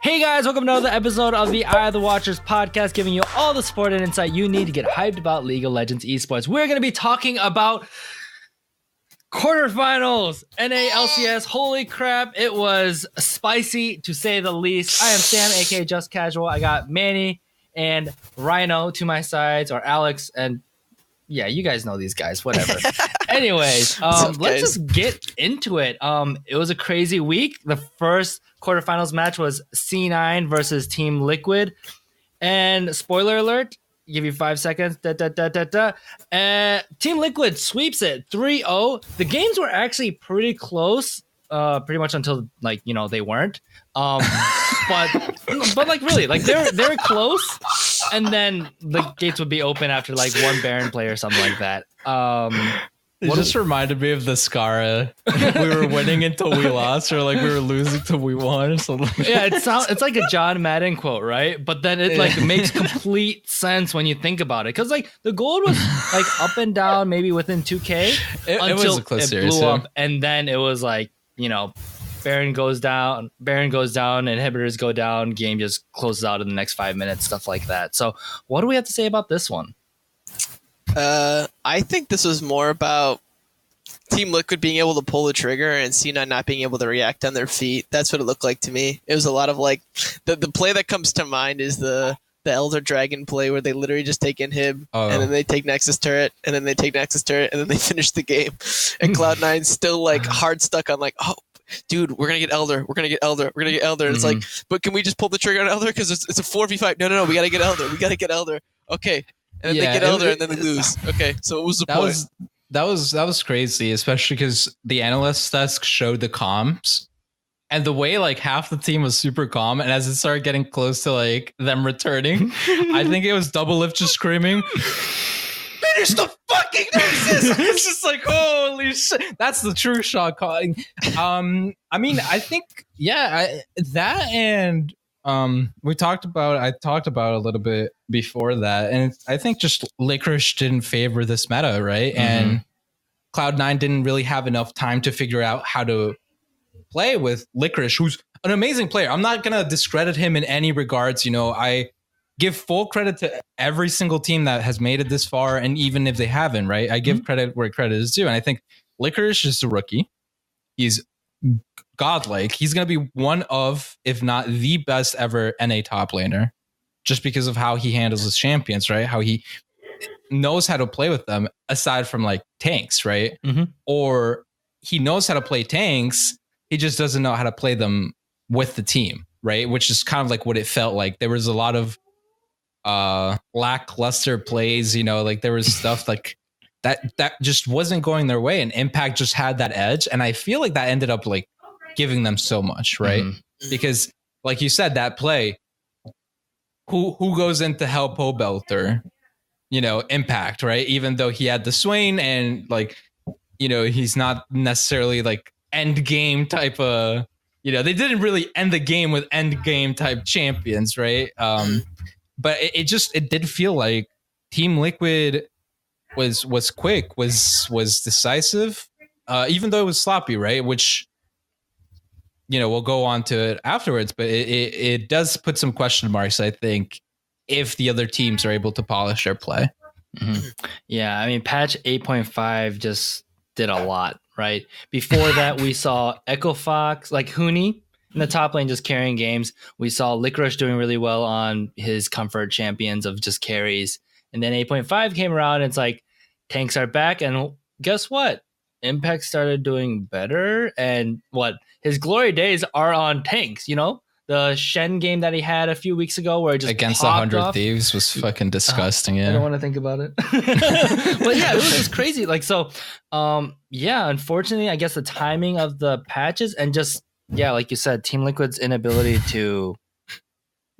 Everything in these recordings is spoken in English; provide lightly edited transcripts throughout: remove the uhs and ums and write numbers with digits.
Hey guys, welcome to another episode of the Eye of the Watchers podcast, giving you all the support and insight you need to get hyped about League of Legends esports. We're going to be talking about quarterfinals, NA LCS. Holy crap, it was spicy to say the least. I am Sam, aka Just Casual. I got Manny and Rhino to my sides, or Alex, and yeah, you guys know these guys, whatever. Anyways, let's just get into it. It was a crazy week. The first quarterfinals match was C9 versus Team Liquid. And spoiler alert, give you 5 seconds. Team Liquid sweeps it 3-0. The games were actually pretty close, pretty much until they weren't. But like really, like they were close. And then the gates would be open after like one Baron play or something like that. It just reminded me of the Scara. We were winning until we lost, or like we were losing till we won, or something. Yeah, it's like a John Madden quote, right? But then it like makes complete sense when you think about it, because like the gold was like up and down, maybe within 2K it was a close series, blew up, and then it was like Baron goes down, inhibitors go down, game just closes out in the next 5 minutes, stuff like that. So what do we have to say about this one? I think this was more about Team Liquid being able to pull the trigger and C9 not being able to react on their feet. That's what it looked like to me. It was a lot of like the play that comes to mind is the Elder Dragon play where they literally just take inhib and then they take Nexus turret and then they take Nexus turret and then they finish the game. And Cloud9's still like hard stuck on like, oh, dude, we're gonna get Elder. We're gonna get Elder. We're gonna get Elder. And it's like, but can we just pull the trigger on Elder because it's a 4v5? No, we gotta get Elder. We gotta get Elder. Okay, and then they get Elder and then they lose. Okay, so what was the point? That was crazy, especially because the analyst desk showed the comms, and the way like half the team was super calm, and as it started getting close to like them returning, I think it was Double Lift just screaming, "Finish the fucking Nexus!" It's just like, holy shit, that's the true shot calling. I mean, I think that and I talked about a little bit before that, and I think just Licorice didn't favor this meta, right? Mm-hmm. And Cloud9 didn't really have enough time to figure out how to play with Licorice, who's an amazing player. I'm not gonna discredit him in any regards. I give full credit to every single team that has made it this far, and even if they haven't, right? I give credit where credit is due, and I think Licorice is a rookie. He's godlike. He's going to be one of, if not the best ever NA top laner, just because of how he handles his champions, right? How he knows how to play with them, aside from like tanks, right? Mm-hmm. Or he knows how to play tanks, he just doesn't know how to play them with the team, right? Which is kind of like what it felt like. There was a lot of lackluster plays, like there was stuff like that just wasn't going their way, and Impact just had that edge, and I feel like that ended up like giving them so much, right? Mm-hmm. Because like you said, that play, who goes in to help Pobelter? Impact, right? Even though he had the Swain and like, he's not necessarily like end game type of, they didn't really end the game with end game type champions, right? But it did feel like Team Liquid was quick, was decisive, even though it was sloppy, right? Which, we'll go on to it afterwards, but it does put some question marks, I think, if the other teams are able to polish their play. Mm-hmm. Yeah, I mean, patch 8.5 just did a lot, right? Before that, we saw Echo Fox, like Huni in the top lane just carrying games. We saw Licorice doing really well on his comfort champions of just carries. And then 8.5 came around, and it's like, tanks are back, and guess what? Impact started doing better, and his glory days are on tanks, The Shen game that he had a few weeks ago where it just against 100 Thieves was fucking disgusting. I don't want to think about it. But yeah, it was just crazy. Like, so, unfortunately, I guess the timing of the patches and just, like you said, Team Liquid's inability to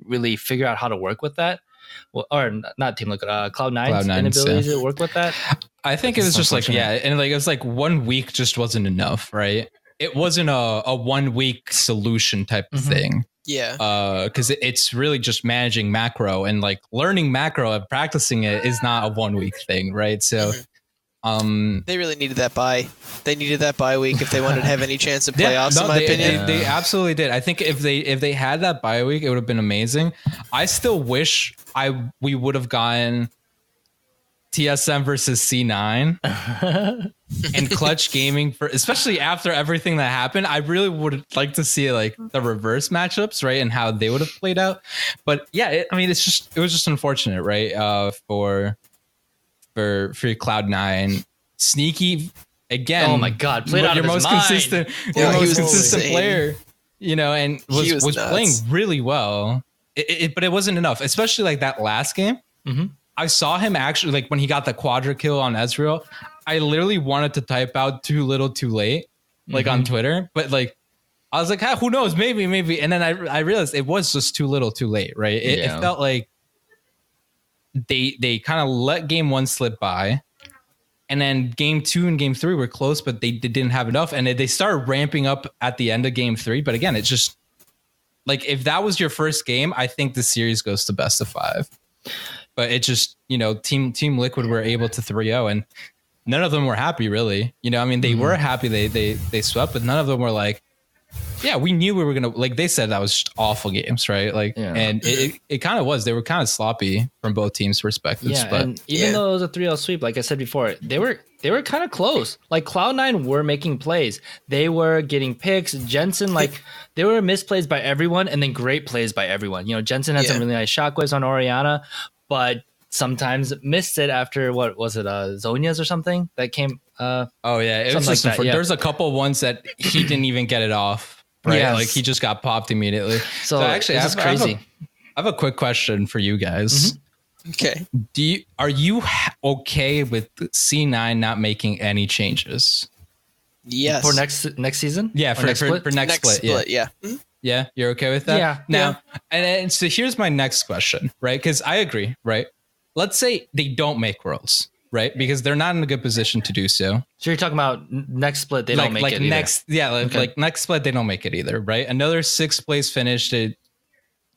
really figure out how to work with that. Well, or not Team Liquid, Cloud9's inability to work with that. I think it was just like, and like it was like 1 week just wasn't enough, right? It wasn't a 1 week solution type of thing. Yeah. Because it's really just managing macro, and like learning macro and practicing it is not a 1 week thing, right? So They really needed that bye. They needed that bye week if they wanted to have any chance of playoffs. In my opinion, they absolutely did. I think if they had that bye week, it would have been amazing. I still wish we would have gotten TSM versus C9 and Clutch Gaming for, especially after everything that happened. I really would like to see like the reverse matchups, right, and how they would have played out. But yeah, it was just unfortunate, right? For Cloud9, Sneaky again. Oh my God, played out of his mind. Your most consistent player, and was playing really well. But it wasn't enough, especially like that last game. Mm-hmm. I saw him actually, like when he got the quadra kill on Ezreal, I literally wanted to type out too little too late, like on Twitter. But like, I was like, who knows? Maybe. And then I realized it was just too little too late, right? It felt like they kind of let game 1 slip by. And then game 2 and game 3 were close, but they didn't have enough. And they started ramping up at the end of game 3. But again, it's just like, if that was your first game, I think the series goes to best of 5. But it just, Team Liquid were able to 3-0, and none of them were happy, really. I mean, they were happy they swept, but none of them were like, yeah, we knew we were going to, like they said, that was just awful games, right? Like, and it kind of was. They were kind of sloppy from both teams' perspectives. Yeah, but and even though it was a 3-0 sweep, like I said before, they were kind of close. Like Cloud9 were making plays. They were getting picks. Jensen, like they were misplays by everyone, and then great plays by everyone. Jensen had some really nice shockwaves on Orianna, but sometimes missed it after, what was it, Zonia's or something that came. It was like that. There's a couple ones that he didn't even get it off. Right, yes. Like he just got popped immediately. So actually, it's crazy. I have a quick question for you guys. Okay, are you okay with C9 not making any changes? Yes, for next season. Yeah, for next split. Yeah. Yeah, you're okay with that? Yeah. Now, and so here's my next question, right? Because I agree, right? Let's say they don't make Worlds, right? Because they're not in a good position to do so. So you're talking about next split, they don't make it either. Like next split, they don't make it either, right? Another 6th place finish, they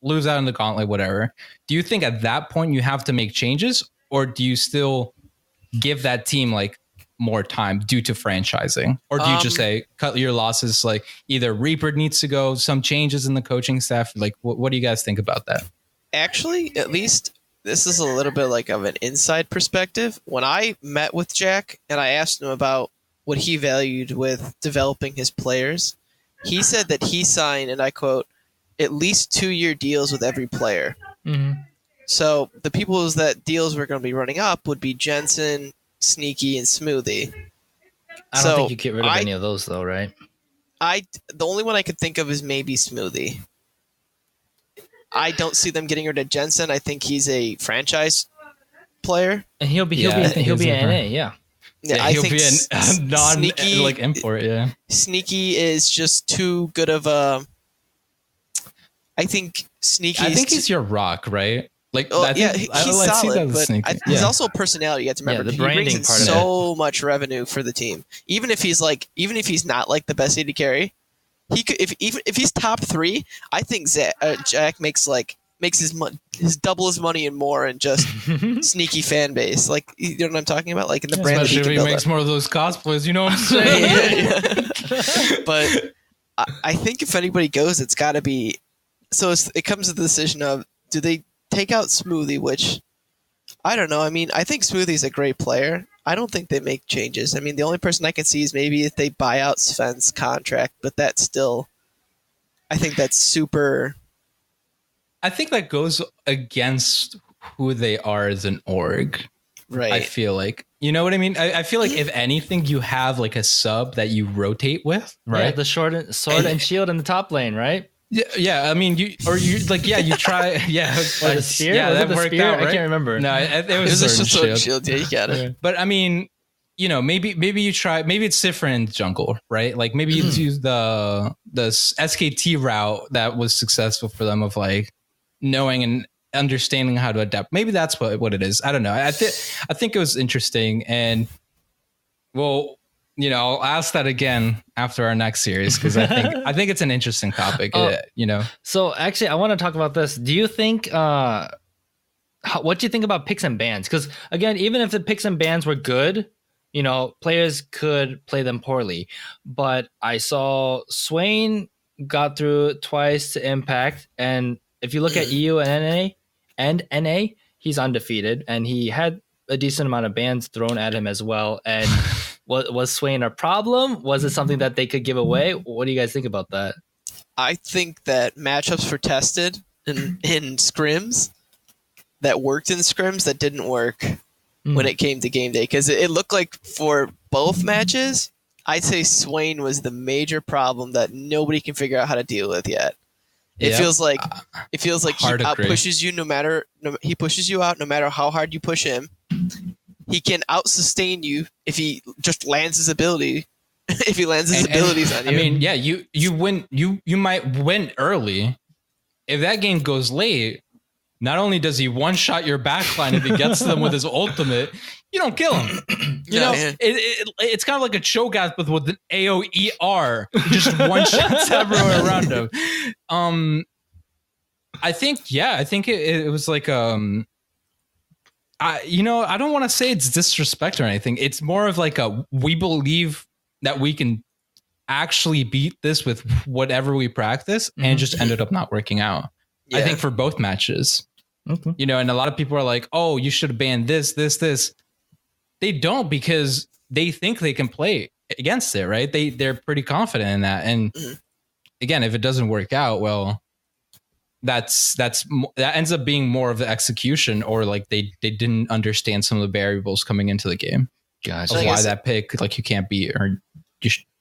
lose out in the gauntlet, whatever. Do you think at that point you have to make changes, or do you still give that team like more time due to franchising, or do you just say cut your losses? Like either Reaper needs to go, some changes in the coaching staff. Like what do you guys think about that? Actually, at least this is a little bit like of an inside perspective. When I met with Jack and I asked him about what he valued with developing his players, he said that he signed, and I quote, at least 2-year deals with every player. So the people that deals were going to be running up would be Jensen, Sneaky, and Smoothie. I don't think you get rid of any of those though, right? The only one I could think of is maybe Smoothie. I don't see them getting rid of Jensen. I think he's a franchise player, and he'll be an NA. Yeah, he'll be a non like import. Yeah, Sneaky is just too good of a. I think Sneaky. I think he's your rock, right? Like, he's solid, but he's also a personality. You have to remember, the branding he brings part in so much revenue for the team. Even if he's not like the best AD carry, he could. If he's top 3, I think Jack makes his double his money and more, and just Sneaky fan base. Like, you know what I'm talking about? Like in the brand, especially if he makes more of those cosplays. You know what I'm saying? But I think if anybody goes, it's got to be. So it comes to the decision of, do they take out Smoothie, which I don't know. I mean, I think Smoothie's a great player. I don't think they make changes. I mean, the only person I can see is maybe if they buy out Sven's contract, but that's still, I think that's super. I think that goes against who they are as an org. Right. I feel like, you know what I mean? I feel like if anything, you have like a sub that you rotate with, right? Yeah, the sword and shield in the top lane, right? Yeah. I mean, you try. Yeah. Or the spear? Yeah, that worked out, right? I can't remember. No, it was a sword shield. Yeah, you got it. Yeah. But I mean, maybe you try. Maybe it's different in jungle, right? Like maybe you use the SKT route that was successful for them, of like knowing and understanding how to adapt. Maybe that's what it is. I don't know. I think it was interesting, and well. I'll ask that again after our next series, because I think it's an interesting topic. So actually, I want to talk about this. Do you think? What do you think about picks and bans? Because again, even if the picks and bans were good, players could play them poorly. But I saw Swain got through twice to Impact, and if you look at EU and NA, he's undefeated, and he had a decent amount of bans thrown at him as well. And was Swain a problem? Was it something that they could give away? What do you guys think about that? I think that matchups were tested in scrims that worked in scrims that didn't work when it came to game day, because it looked like for both matches, I'd say Swain was the major problem that nobody can figure out how to deal with yet. It feels like he outpushes you he pushes you out no matter how hard you push him. He can out-sustain you if he just lands his ability. If he lands his abilities on you. I mean, yeah, you win. You might win early. If that game goes late, not only does he one-shot your backline if he gets to them with his ultimate, you don't kill him. It's kind of like a Cho'Gath with an AoER, just one-shots everywhere around him. I think it was like I don't want to say it's disrespect or anything. It's more of like we believe that we can actually beat this with whatever we practice, and it just ended up not working out. Yeah. I think for both matches, and a lot of people are like, oh, you should have banned this. They don't, because they think they can play against it, right? They're pretty confident in that. And again, if it doesn't work out, well, that ends up being more of the execution, or like they didn't understand some of the variables coming into the game. Gotcha. Of why that pick, like, you can't beat, or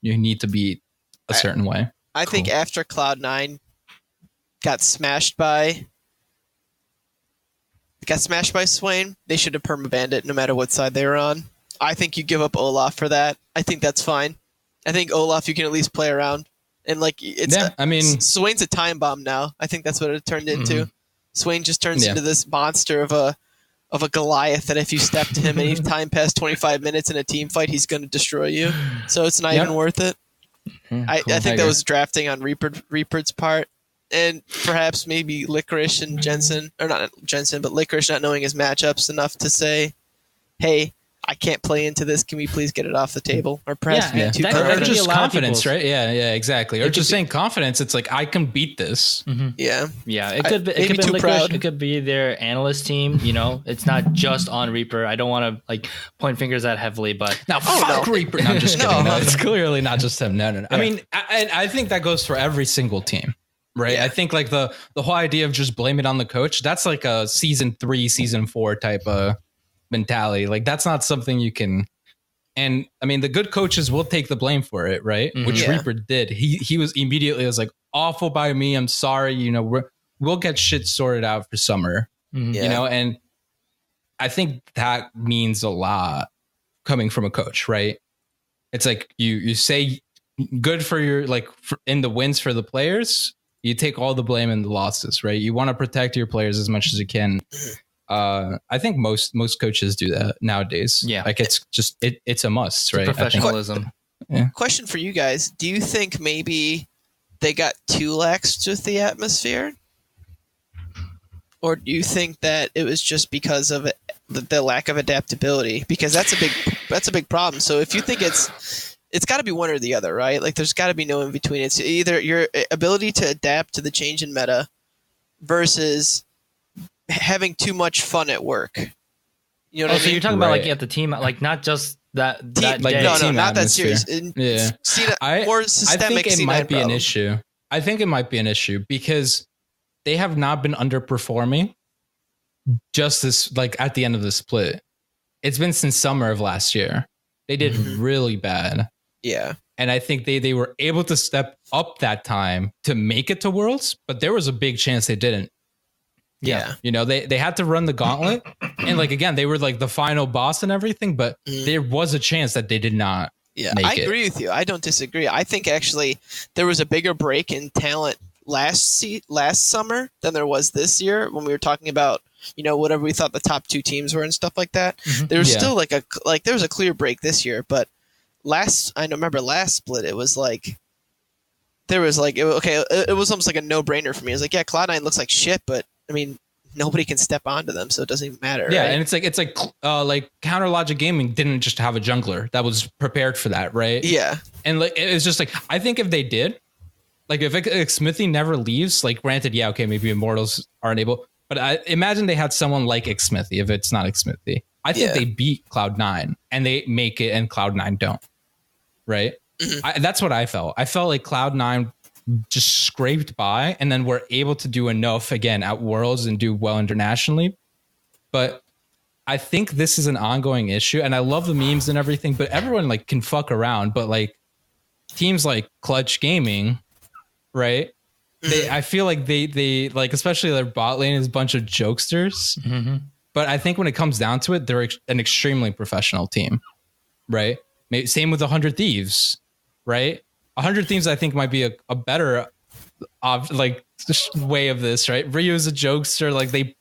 you need to beat a certain way. I think after Cloud9 got smashed by Swain, they should have permabanned it no matter what side they were on. I think you give up Olaf for that. I think that's fine. I think Olaf you can at least play around. And Swain's a time bomb now. I think that's what it turned into. Swain just turns into this monster of a Goliath that if you step to him any time past 25 minutes in a team fight, he's going to destroy you. So it's not even worth it. I think that was drafting on Reaper's part. And perhaps maybe Licorice and Jensen, or not Jensen, but Licorice not knowing his matchups enough to say, hey, I can't play into this. Can we please get it off the table? Or perhaps being too confident. Or just confidence, right? Yeah, exactly. Or just saying confidence. It's like, I can beat this. Yeah. It could be Licorice. It could be their analyst team. It's not just on Reaper. I don't want to like point fingers at heavily, but Reaper. No, I'm just kidding. No, it's clearly not just him. No. Yeah. I mean, I think that goes for every single team. Right. Yeah. I think like the whole idea of just blame it on the coach, that's like a season 3, season 4 type of mentality. Like, that's not something you can. And I mean, the good coaches will take the blame for it. Right. Which Reaper did. He was like, awful by me. I'm sorry. We'll get shit sorted out for summer, and I think that means a lot coming from a coach. Right. It's like you say good for your in the wins for the players. You take all the blame in the losses, right? You want to protect your players as much as you can. I think most coaches do that nowadays. Yeah, like it's just it's a must, right? Professionalism. Question for you guys: do you think maybe they got too lax with the atmosphere, or do you think that it was just because of the lack of adaptability? Because that's a big problem. So if you think it's got to be one or the other, right? Like, there's got to be no in between. It's either your ability to adapt to the change in meta versus having too much fun at work. You know what I mean? So you're talking about like at the team, like not just that day. No, not that serious. More systemic. I think it might be an issue. I think it might be an issue because they have not been underperforming just this, like, at the end of the split. It's been since summer of last year. They did really bad. Yeah. And I think they were able to step up that time to make it to Worlds, but there was a big chance they didn't. Yeah. They had to run the gauntlet. And like, again, they were like the final boss and everything, but there was a chance that they did not make it. I agree with you. I don't disagree. I think actually there was a bigger break in talent last summer than there was this year when we were talking about, whatever we thought the top 2 teams were and stuff like that. There was still there was a clear break this year, but I remember last split, it was like, it was almost like a no-brainer for me. It was like, yeah, Cloud9 looks like shit, but I mean, nobody can step onto them, so it doesn't even matter. Yeah, right? and it's like Counter Logic Gaming didn't just have a jungler that was prepared for that, right? Yeah. And like it's just like I think if they did, like if Smithy never leaves, like granted, yeah, okay, maybe Immortals aren't able, but I imagine they had someone like Smithy if it's not Smithy. I think they beat Cloud9 and they make it and Cloud9 don't. Right? That's what I felt. I felt like Cloud9 just scraped by and then were able to do enough again at Worlds and do well internationally. But I think this is an ongoing issue, and I love the memes and everything, but everyone like can fuck around. But like teams like Clutch Gaming, right? I feel like they like, especially their bot lane is a bunch of jokesters. Mm-hmm. But I think when it comes down to it, they're an extremely professional team, right? Same with 100 Thieves, right? 100 Thieves, I think, might be a better like way of this, right? Ryu is a jokester, like they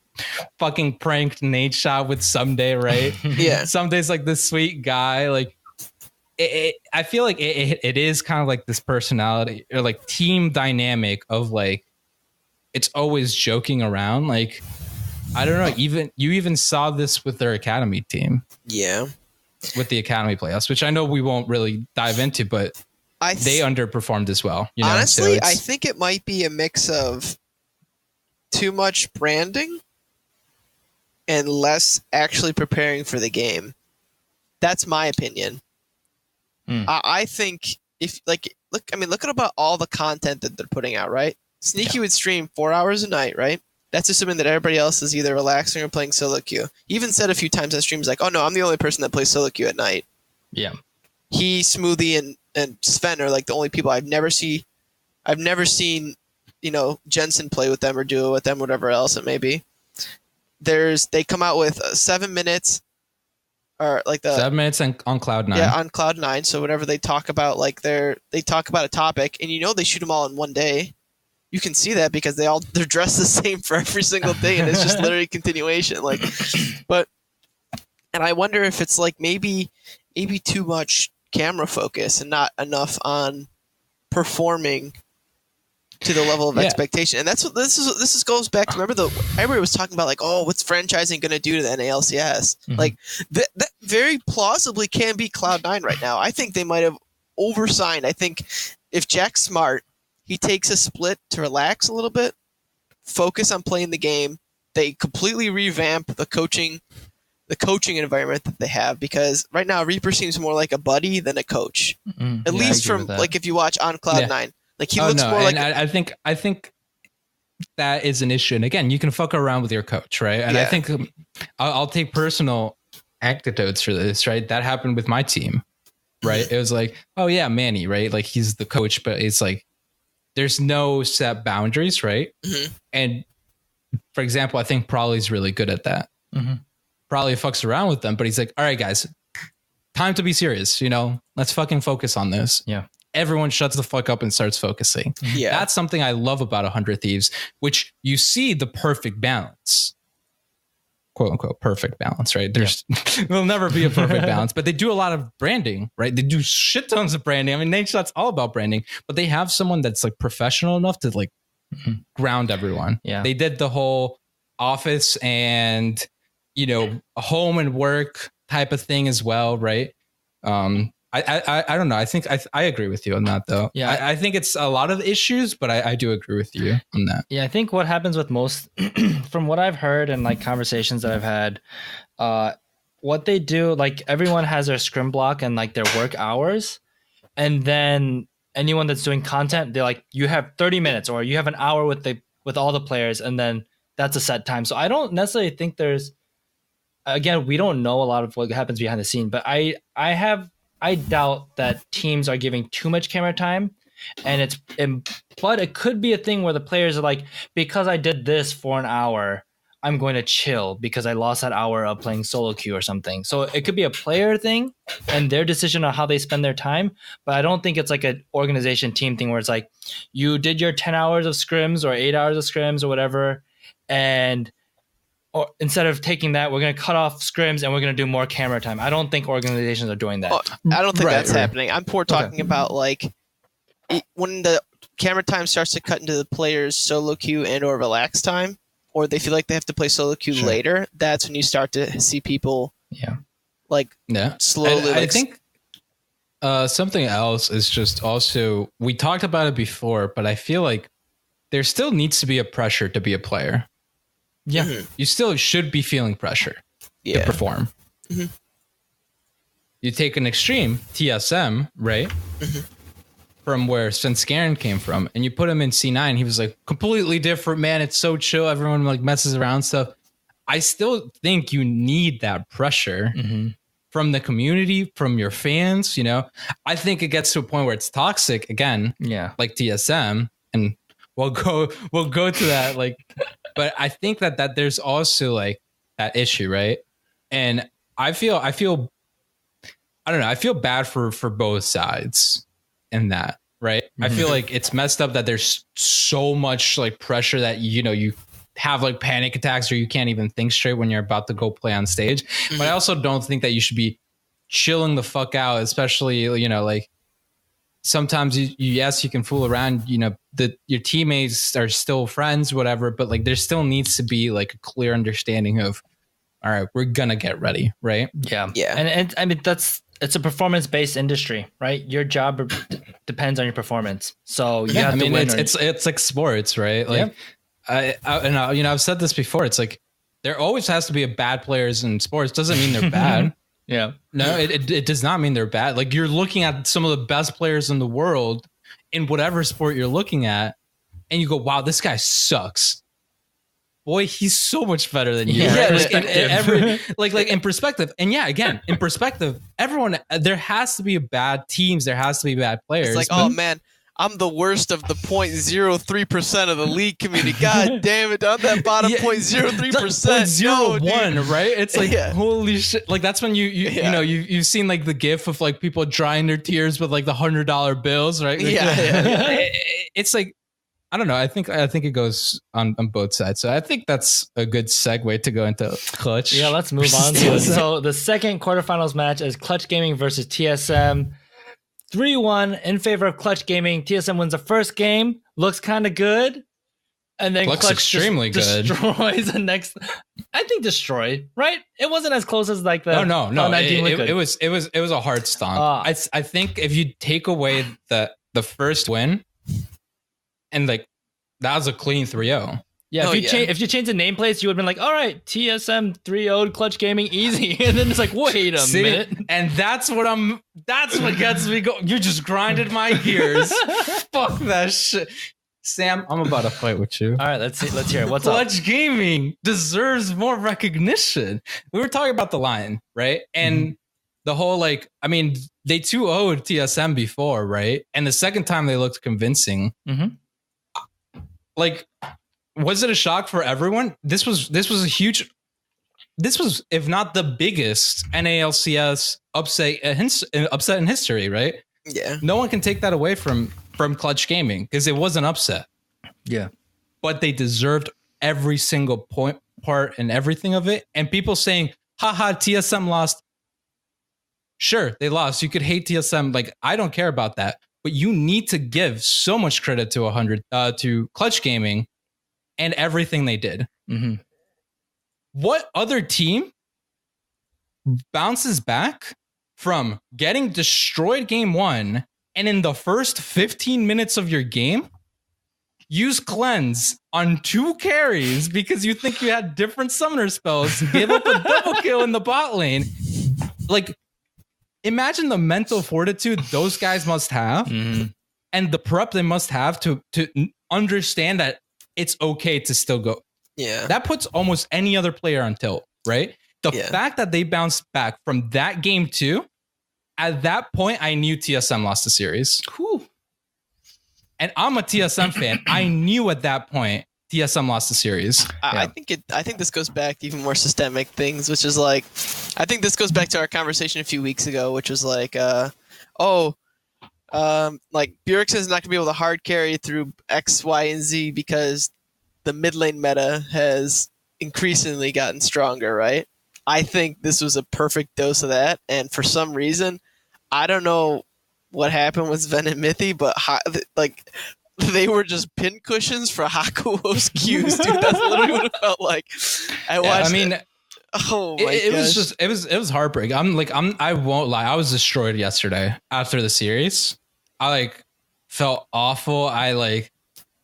fucking pranked Nate Shot with Someday, right? Yeah. Someday's like this sweet guy, like. I feel like it is kind of like this personality or like team dynamic of like it's always joking around. Like I don't know, you even saw this with their academy team. Yeah. With the academy playoffs, which I know we won't really dive into, but they underperformed as well. You know? Honestly, I think it might be a mix of too much branding and less actually preparing for the game. That's my opinion. I think if look at about all the content that they're putting out, right? Sneaky would stream 4 hours a night, right? That's assuming that everybody else is either relaxing or playing solo queue. He even said a few times on streams like, "Oh no, I'm the only person that plays solo queue at night." Yeah. He, Smoothie, and Sven are like the only people I've never seen, Jensen play with them or duo with them, whatever else it may be. They come out with 7 minutes. Or like 7 minutes on Cloud9. Yeah, on Cloud9. So whenever they talk about they talk about a topic, and they shoot them all in one day. You can see that because they're dressed the same for every single day, and it's just literally continuation. Like, and I wonder if it's like maybe too much camera focus and not enough on performing to the level of expectation. And that's what this goes back to. Remember everybody was talking about like, oh, what's franchising going to do to the NALCS? Mm-hmm. Like that very plausibly can be Cloud9 right now. I think they might have oversigned. I think if Jack's smart, he takes a split to relax a little bit, focus on playing the game. They completely revamp the coaching environment that they have, because right now Reaper seems more like a buddy than a coach. At least from like if you watch on Cloud9. Yeah. Like he looks more like. I think that is an issue. And again, you can fuck around with your coach, right? And I think I'll take personal anecdotes for this, right? That happened with my team, right? It was like, oh yeah, Manny, right? Like he's the coach, but it's like there's no set boundaries, right? Mm-hmm. And for example, I think Prolly's really good at that. Mm-hmm. Prolly fucks around with them, but he's like, all right, guys, time to be serious. Let's fucking focus on this. Yeah. Everyone shuts the fuck up and starts focusing. Yeah. That's something I love about 100 Thieves, which you see the perfect balance, quote unquote, perfect balance, right? There'll never be a perfect balance, but they do a lot of branding, right? They do shit tons of branding. I mean, Nate Shot's all about branding, but they have someone that's like professional enough to like ground everyone. Yeah. They did the whole office and, home and work type of thing as well, right? I don't know. I think I agree with you on that, though. Yeah, I think it's a lot of issues, but I do agree with you on that. Yeah, I think what happens with most, from what I've heard and like conversations that I've had, what they do, like everyone has their scrim block and like their work hours, and then anyone that's doing content, they're like, you have 30 minutes or you have an hour with all the players, and then that's a set time. So I don't necessarily think there's, again, we don't know a lot of what happens behind the scene, but I doubt that teams are giving too much camera time, but it could be a thing where the players are like, because I did this for an hour, I'm going to chill because I lost that hour of playing solo queue or something. So it could be a player thing and their decision on how they spend their time, but I don't think it's like an organization team thing where it's like you did your 10 hours of scrims or 8 hours of scrims or whatever, or instead of taking that, we're going to cut off scrims and we're going to do more camera time. I don't think organizations are doing that. I don't think that's happening. I'm more talking about like when the camera time starts to cut into the player's solo queue and or relax time. or they feel like they have to play solo queue later, that's when you start to see people slowly. I think something else is just also, we talked about it before, but I feel like there still needs to be a pressure to be a player. Yeah. Mm-hmm. You still should be feeling pressure to perform. Mm-hmm. You take an extreme, TSM, right? Mm-hmm. From where Svenskeren came from, and you put him in C9, he was like completely different, man. It's so chill. Everyone like messes around stuff. I still think you need that pressure from the community, from your fans. You know, I think it gets to a point where it's toxic again. Yeah, like TSM, and we'll go to that. Like, but I think that there's also like that issue, right? And I feel I don't know. I feel bad for both sides in that, right? I feel like it's messed up that there's so much like pressure that, you know, you have like panic attacks or you can't even think straight when you're about to go play on stage. But I also don't think that you should be chilling the fuck out, especially, you know, like sometimes yes, you can fool around, you know, your teammates are still friends, whatever, but like there still needs to be like a clear understanding of, all right, we're gonna get ready, right? Yeah. And I mean, it's a performance-based industry, right? Your job depends on your performance, so you have to win. It's like sports, right? Like, you know, I've said this before. It's like there always has to be a bad players in sports. Doesn't mean they're bad. Yeah, no, it does not mean they're bad. Like you're looking at some of the best players in the world in whatever sport you're looking at, and you go, "Wow, this guy sucks." Boy, he's so much better than you. Yeah, like in perspective. And yeah, again, in perspective, everyone, there has to be bad teams. There has to be bad players. It's like, oh man, I'm the worst of the 0.03% of the league community. God damn it, I'm that bottom 0.03%. 0.01, right? It's like, holy shit. Like that's when you know, you've seen like the gif of like people drying their tears with like the $100 bills, right? Like, it's like, I don't know. I think it goes on both sides. So I think that's a good segue to go into Clutch. Yeah, let's move on to it. So the second quarterfinals match is Clutch Gaming versus TSM. 3-1 in favor of Clutch Gaming. TSM wins the first game. Looks kind of good. And then looks Clutch extremely good. Destroys the next. I think destroyed, right? It wasn't as close as like the. No. It was a hard stomp. I think if you take away the first win, and like that was a clean 3-0. Yeah, if you change the nameplates, you would have been like, all right, TSM 3-0 Clutch Gaming easy. And then it's like, wait a minute. And that's what gets me going. You just grinded my gears. Fuck that shit. Sam, I'm about to fight with you. All right, let's hear it. What's Clutch Gaming deserves more recognition. We were talking about the line, right? And the whole like, I mean, they 2-0'd TSM before, right? And the second time they looked convincing. Like, was it a shock for everyone? This was a huge. This was, if not the biggest NALCS upset in history, right? Yeah. No one can take that away from Clutch Gaming because it was an upset. Yeah. But they deserved every single part and everything of it. And people saying, haha, TSM lost. Sure, they lost. You could hate TSM. Like, I don't care about that. But you need to give so much credit to Clutch Gaming and everything they did. What other team bounces back from getting destroyed game 1 and in the first 15 minutes of your game, use cleanse on 2 carries because you think you had different summoner spells, give up a double kill in the bot lane? Like, imagine the mental fortitude those guys must have and the prep they must have to understand that it's okay to still go. Yeah. That puts almost any other player on tilt, right? The fact that they bounced back from that game 2, at that point, I knew TSM lost the series. Whew. And I'm a TSM fan. I knew at that point TSM lost the series. I think this goes back to even more systemic things, which is like, I think this goes back to our conversation a few weeks ago, which was like, like Bjergsen is not going to be able to hard carry through X, Y, and Z because the mid lane meta has increasingly gotten stronger, right? I think this was a perfect dose of that, and for some reason, I don't know what happened with Sven and Mithy, but they were just pin cushions for Hakuo's Qs, dude. That's literally what it felt like. I watched. Oh my it gosh. was just it was heartbreaking. I won't lie. I was destroyed yesterday after the series. I felt awful.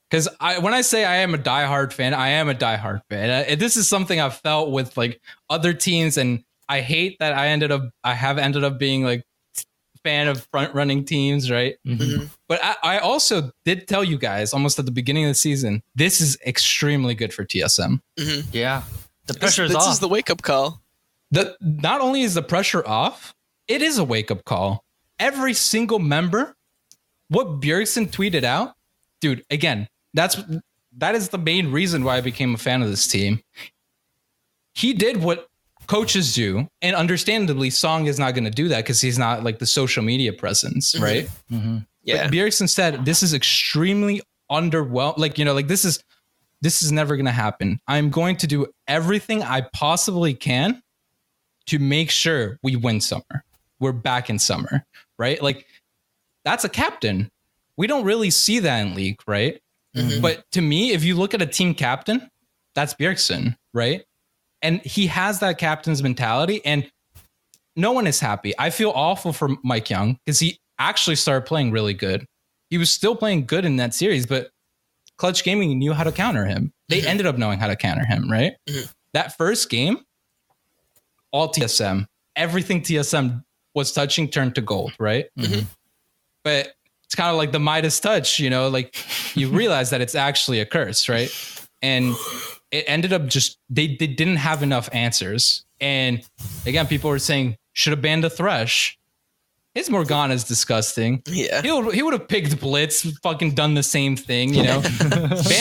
Because when I say I am a diehard fan, I am a diehard fan. This is something I've felt with other teams, and I hate that I have ended up being fan of front running teams, right? Mm-hmm. But I also did tell you guys almost at the beginning of the season, this is extremely good for TSM. Mm-hmm. Yeah, the pressure is off. This is the wake up call. Not only is the pressure off, it is a wake up call. Every single member, what Bjergsen tweeted out, dude. Again, that is the main reason why I became a fan of this team. He did what coaches do, and understandably, Song is not going to do that because he's not the social media presence, right? Mm-hmm. Yeah. But Bjergsen said this is extremely underwhelming. This is never going to happen. I'm going to do everything I possibly can to make sure we win summer. We're back in summer, right? That's a captain. We don't really see that in League, right? Mm-hmm. But to me, if you look at a team captain, that's Bjergsen, right? And he has that captain's mentality, and no one is happy. I feel awful for Mike Young because he actually started playing really good. He was still playing good in that series, but Clutch Gaming knew how to counter him. They ended up knowing how to counter him, right? Mm-hmm. That first game, all TSM, everything TSM was touching turned to gold, right? Mm-hmm. But it's kind of like the Midas touch, you realize that it's actually a curse, right? And it ended up they didn't have enough answers. And again, people were saying, should have banned the Thresh. His Morgana is disgusting. Yeah. He would have picked Blitz, fucking done the same thing, Ban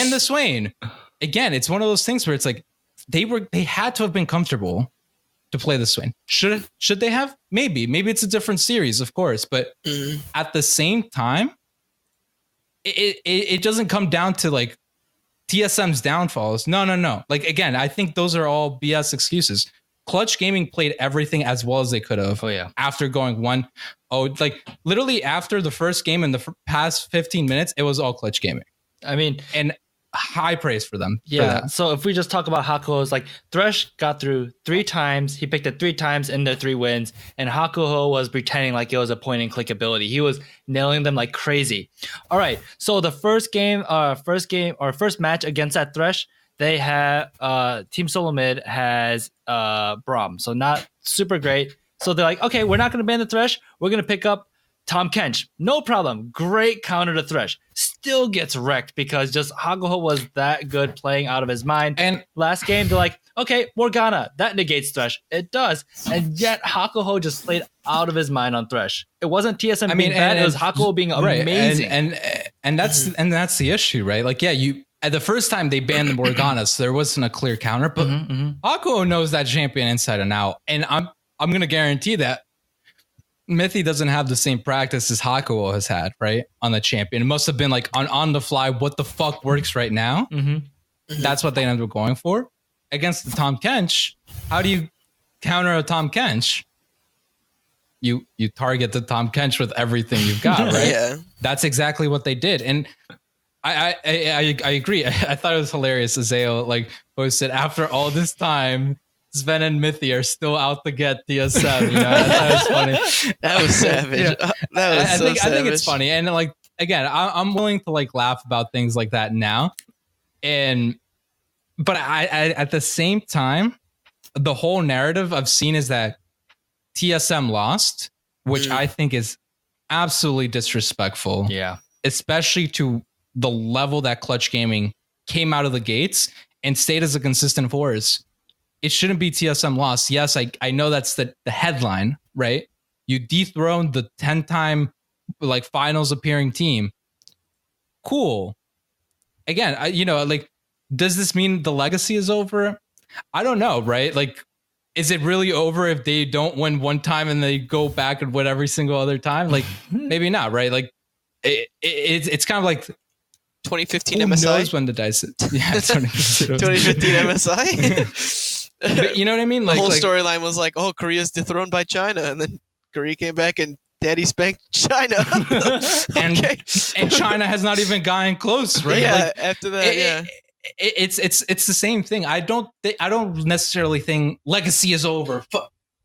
the Swain. Again, it's one of those things where it's they had to have been comfortable to play the Swain. Should they have? Maybe it's a different series, of course. But at the same time, it doesn't come down to TSM's downfalls. No. Again, I think those are all BS excuses. Clutch Gaming played everything as well as they could have. Oh yeah. After going 1-0, literally after the first game in the past 15 minutes, it was all Clutch Gaming. I mean, and high praise for them. Yeah. For so if we just talk about Hakuho's, Thresh got through 3 times. He picked it 3 times in their 3 wins, and Hakuho was pretending like it was a point and click ability. He was nailing them like crazy. All right. So the first match against that Thresh, they had Team Solo Mid has Braum, so not super great. So they're like, okay, we're not going to ban the Thresh. We're going to pick up Tom Kench. No problem. Great counter to Thresh. Still gets wrecked because just Hakuho was that good playing out of his mind. And last game, they're like, okay, Morgana, that negates Thresh. It does. And yet Hakuho just played out of his mind on Thresh. It wasn't TSM being bad. It was Hakuho being amazing. And that's the issue, right? At the first time they banned the Morgana, so there wasn't a clear counter, but Hakuho knows that champion inside and out. And I'm going to guarantee that Mithy doesn't have the same practice as Hakuho has had, right? On the champion. It must have been on the fly, what the fuck works right now? That's what they ended up going for. Against the Tom Kench, how do you counter a Tom Kench? You target the Tom Kench with everything you've got, right? Yeah. That's exactly what they did. And I agree. I thought it was hilarious. Azale posted, after all this time, Sven and Mithy are still out to get TSM. That was funny. That was savage. Yeah. That was I think it's funny. And again, I'm willing to laugh about things like that now. But I at the same time, the whole narrative I've seen is that TSM lost, which I think is absolutely disrespectful. Yeah. Especially to the level that Clutch Gaming came out of the gates and stayed as a consistent force. It shouldn't be TSM loss. Yes, I know that's the headline, right? You dethroned the 10-time finals appearing team. Cool. Again, does this mean the legacy is over? I don't know, right? Is it really over if they don't win one time and they go back and win every single other time? Maybe not, right? It's kind of 2015 who MSI. knows when the dice? Yeah, 2015 MSI. But you know what I mean? The whole storyline was Korea's dethroned by China, and then Korea came back and Daddy spanked China. and Okay. and China has not even gotten close, right? Yeah, Like, after that, it's the same thing. I don't necessarily think legacy is over.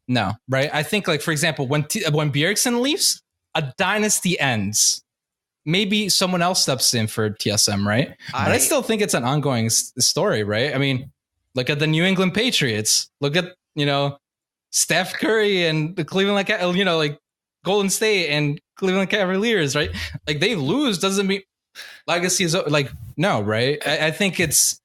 No, right? I think, like, for example, when Bjergsen leaves, a dynasty ends. Maybe someone else steps in for TSM, right? But I still think it's an ongoing story, right? I mean, look at the New England Patriots. Look at, Steph Curry and the Cleveland, like Golden State and Cleveland Cavaliers, right? Like, they lose doesn't mean legacy is like, no, right? I think it's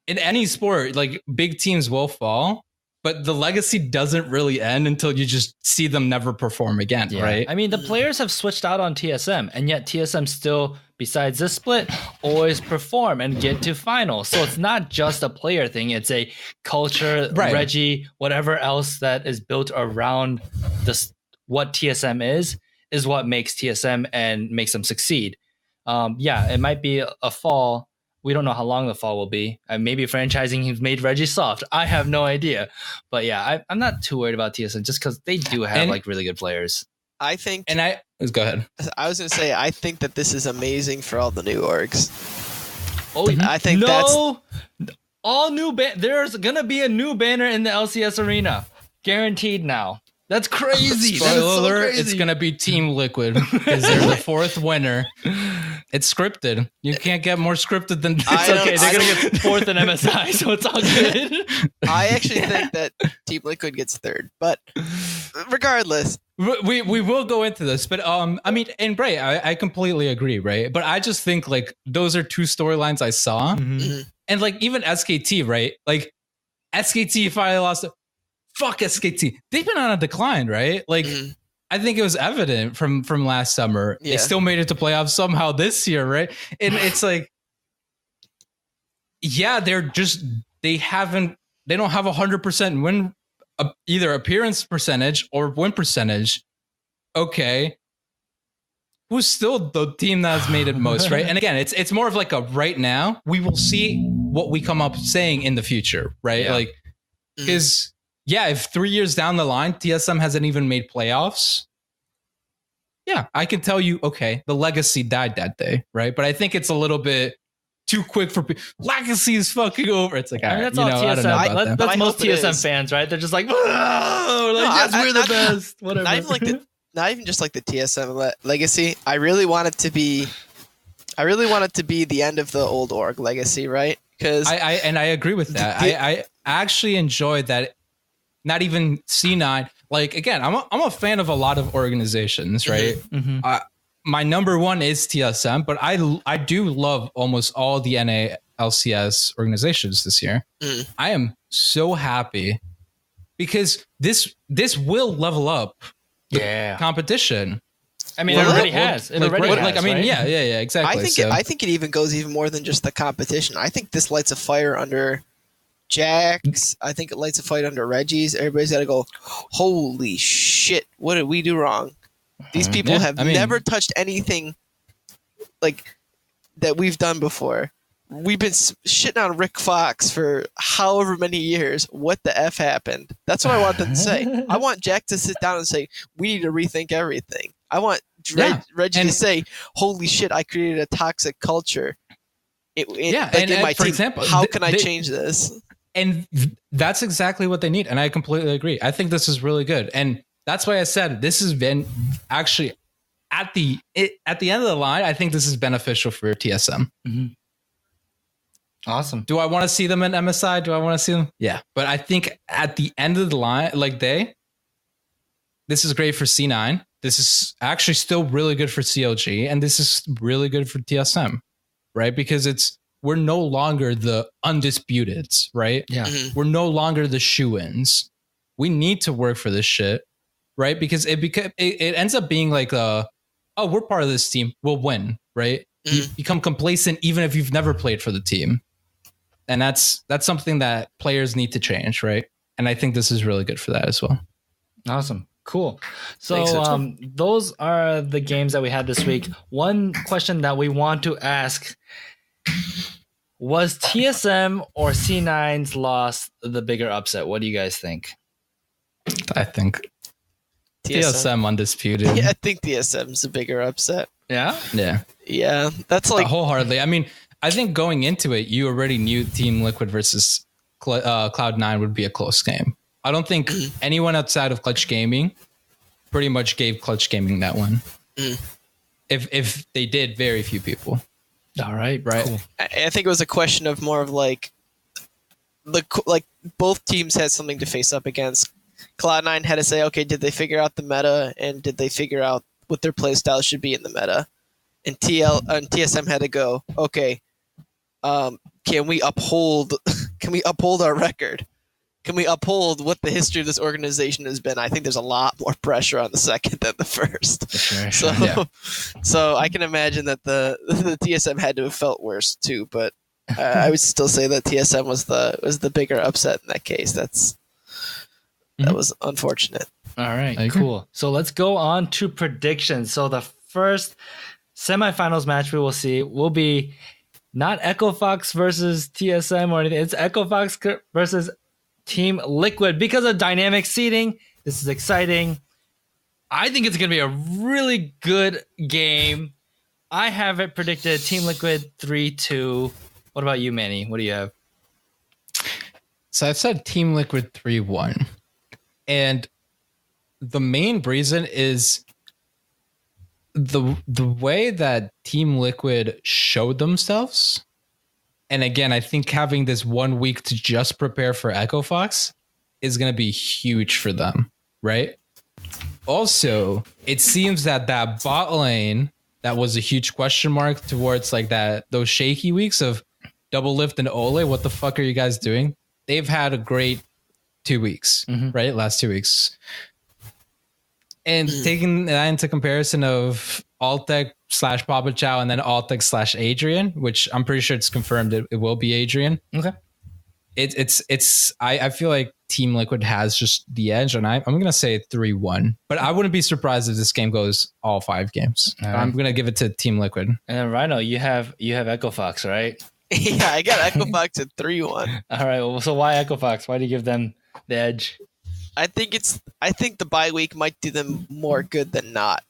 in any sport, like, big teams will fall, but the legacy doesn't really end until you just see them never perform again, right? I mean, the players have switched out on TSM, and yet TSM still, besides this split, always perform and get to finals. So it's not just a player thing; it's a culture, Right. Reggie, whatever else that is built around this. What TSM is what makes TSM and makes them succeed. It might be a fall. We don't know how long the fall will be. Maybe franchising has made Reggie soft. I have no idea. But yeah, I'm not too worried about TSM just because they do have like really good players. I think. And go ahead. I was going to say, I think that this is amazing for all the new orgs. Oh, I think all new. There's gonna be a new banner in the LCS arena, guaranteed now. That's crazy. Spoiler alert, it's going to be Team Liquid because they're the fourth winner. It's scripted. You can't get more scripted than this. It's okay. They're going to get fourth in MSI, so it's all good. I actually think that Team Liquid gets third, but regardless. We will go into this, but I mean, and Bray, I completely agree, right? But I just think, like, those are two storylines I saw. Mm-hmm. And, like, even SKT, right? Like, SKT finally lost. Fuck SKT. They've been on a decline, right? Like, I think it was evident from last summer. Yeah. They still made it to playoffs somehow this year, right? And it's like, yeah, they don't have 100% win, either appearance percentage or win percentage. Okay. Who's still the team that's made it most, right? And again, it's more of like a right now. We will see what we come up saying in the future, right? Yeah. Like, because if 3 years down the line, TSM hasn't even made playoffs, I can tell you, okay, the legacy died that day, right? But I think it's a little bit too quick for people. Legacy is fucking over. It's like, all right, that's all TSM. I don't know about that. That's most TSM fans, right? They're just like, yes, we're the best. Whatever. Not even just like the TSM legacy. I really want it to be the end of the old org legacy, right? Because I agree with that. I actually enjoyed that. Not even C9. Like, again, I'm a fan of a lot of organizations, right? Mm-hmm. My number one is TSM, but I do love almost all the NA LCS organizations this year. I am so happy because this will level up the competition. I mean, it already has. It already has, I mean, right? yeah, exactly. I think it even goes even more than just the competition. I think this lights a fire under Jax. I think it lights a fight under Reggie's. Everybody's got to go, holy shit, what did we do wrong? These people have never touched anything like that we've done before. We've been shitting on Rick Fox for however many years. What the F happened? That's what I want them to say. I want Jack to sit down and say, we need to rethink everything. I want Reggie to say, holy shit, I created a toxic culture. In my for team. Example, how can I change this? And that's exactly what they need. And I completely agree. I think this is really good. And that's why I said this has been actually at the end of the line. I think this is beneficial for TSM. Mm-hmm. Awesome. Do I want to see them in MSI? Do I want to see them? Yeah. But I think at the end of the line, this is great for C9. This is actually still really good for CLG. And this is really good for TSM, right? Because we're no longer the undisputeds, right? Yeah. Mm-hmm. We're no longer the shoo-ins. We need to work for this shit, right? Because it ends up being like we're part of this team. We'll win, right? Mm-hmm. You become complacent even if you've never played for the team. And that's something that players need to change, right? And I think this is really good for that as well. Awesome. Cool. So those are the games that we had this week. One question that we want to ask: was TSM or C9's loss the bigger upset? What do you guys think? I think TSM. undisputed. Yeah, I think TSM's a bigger upset. Yeah. Yeah, that's like wholeheartedly. I mean, I think going into it, you already knew Team Liquid versus Cloud9 would be a close game. I don't think anyone outside of Clutch Gaming pretty much gave Clutch Gaming that one. If they did, very few people. All right. Cool. I think it was a question of more of like both teams had something to face up against. Cloud9 had to say, okay, did they figure out the meta, and did they figure out what their playstyle should be in the meta? And TSM had to go, okay, can we uphold our record? Can we uphold what the history of this organization has been? I think there's a lot more pressure on the second than the first. Sure. So I can imagine that the TSM had to have felt worse too. But I would still say that TSM was the bigger upset in that case. That was unfortunate. All right, cool. So let's go on to predictions. So the first semifinals match we will see will be not Echo Fox versus TSM or anything. It's Echo Fox versus Team Liquid because of dynamic seeding. This is exciting. I think it's going to be a really good game. I have it predicted Team Liquid 3-2. What about you, Manny? What do you have? So I said Team Liquid 3-1. And the main reason is the way that Team Liquid showed themselves. And again, I think having this 1 week to just prepare for Echo Fox is going to be huge for them, right? Also, it seems that bot lane that was a huge question mark towards like those shaky weeks of Double Lift and Ole. What the fuck are you guys doing? They've had a great 2 weeks, right? Last 2 weeks. And taking that into comparison of Altec / Papa Chow and then Altec / Adrian, which I'm pretty sure it's confirmed it will be Adrian. Okay. I feel like Team Liquid has just the edge, and I'm going to say 3-1. But I wouldn't be surprised if this game goes all 5 games. Right. I'm going to give it to Team Liquid. And then Rhino, you have Echo Fox, right? Yeah, I got Echo Fox at 3-1. All right. Well, so why Echo Fox? Why do you give them the edge? I think the bye week might do them more good than not.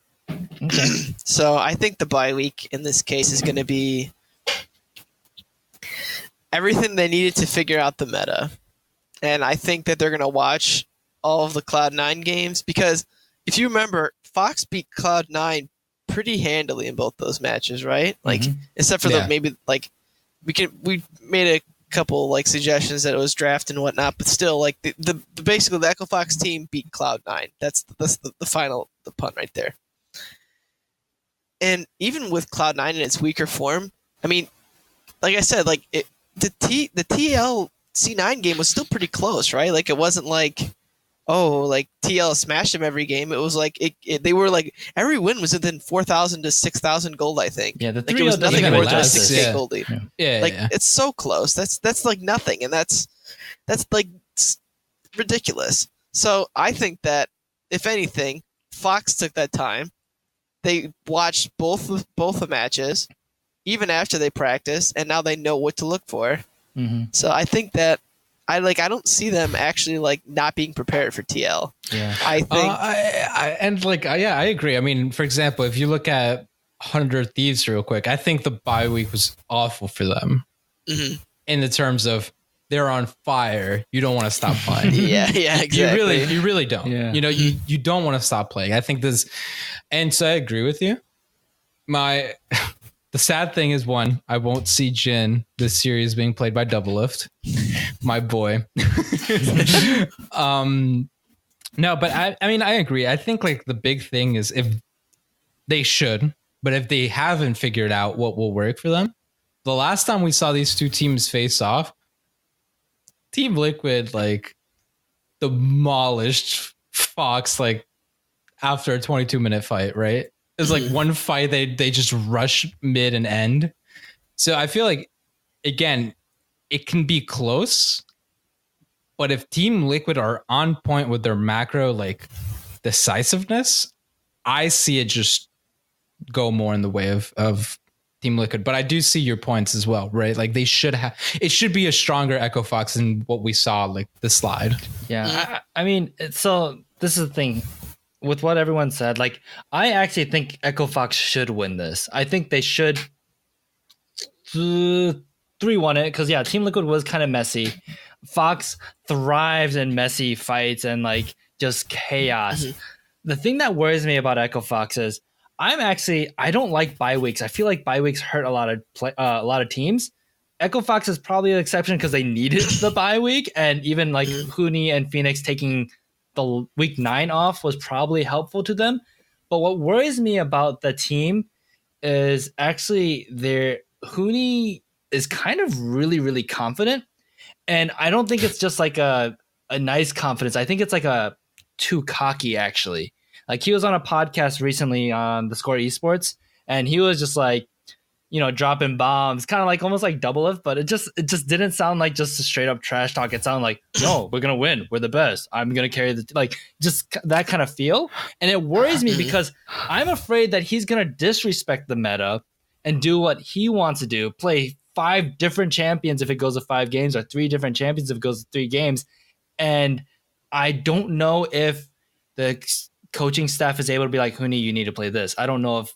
Okay. So I think the bye week in this case is going to be everything they needed to figure out the meta. And I think that they're going to watch all of the Cloud9 games because if you remember, Fox beat Cloud9 pretty handily in both those matches, right? Like, except for maybe like we made a couple like suggestions that it was draft and whatnot, but still, like the basically the Echo Fox team beat Cloud9. That's the final punt right there. And even with Cloud9 in its weaker form, I mean, like I said, like the TL C9 game was still pretty close, right? Like it wasn't like, oh, like TL smashed them every game. It was like they were like every win was within 4,000 to 6,000 gold, I think. Yeah, the like it was nothing more than a 6K gold lead. Yeah, like it's so close. That's like nothing, and that's like ridiculous. So I think that if anything, Fox took that time. They watched both the matches, even after they practiced, and now they know what to look for. So I think that I don't see them actually like not being prepared for TL. Yeah, I think I agree. I mean, for example, if you look at 100 Thieves real quick, I think the bye week was awful for them in the terms of they're on fire. You don't want to stop playing. yeah, exactly. You really don't. Yeah. You know, you don't want to stop playing. I think this, and so I agree with you. The sad thing is, one, I won't see Jin this series being played by Double Lift, my boy. No, but I mean, I agree. I think like the big thing is if they should, but if they haven't figured out what will work for them, the last time we saw these two teams face off, Team Liquid like demolished Fox like after a 22-minute fight, right? It was like one fight they just rush mid and end. So I feel like, again, it can be close, but if Team Liquid are on point with their macro like decisiveness, I see it just go more in the way of Team Liquid. But I do see your points as well, right? Like they should have, it should be a stronger Echo Fox than what we saw like the slide. Yeah, I mean, so this is the thing. with what everyone said, like I actually think Echo Fox should win this. I think they should 3-1 it because yeah, Team Liquid was kind of messy. Fox thrives in messy fights and like just chaos. The thing that worries me about Echo Fox is I don't like bye weeks. I feel like bye weeks hurt a lot of teams. Echo Fox is probably an exception because they needed the bye week, and even like Huni and Phoenix taking the week 9 off was probably helpful to them. But what worries me about the team is actually their Huni is kind of really confident, and I don't think it's just like a nice confidence. I think it's like a too cocky actually. Like he was on a podcast recently on the Score Esports, and he was just like, you know, dropping bombs, kind of like almost like double lift, but it just didn't sound like just a straight up trash talk. It sounded like, no, we're gonna win, we're the best, I'm gonna carry the like just that kind of feel. And it worries me because I'm afraid that he's gonna disrespect the meta and do what he wants to do, play 5 different champions if it goes to 5 games, or 3 different champions if it goes to 3 games. And I don't know if the coaching staff is able to be like, Huni, you need to play this. I don't know.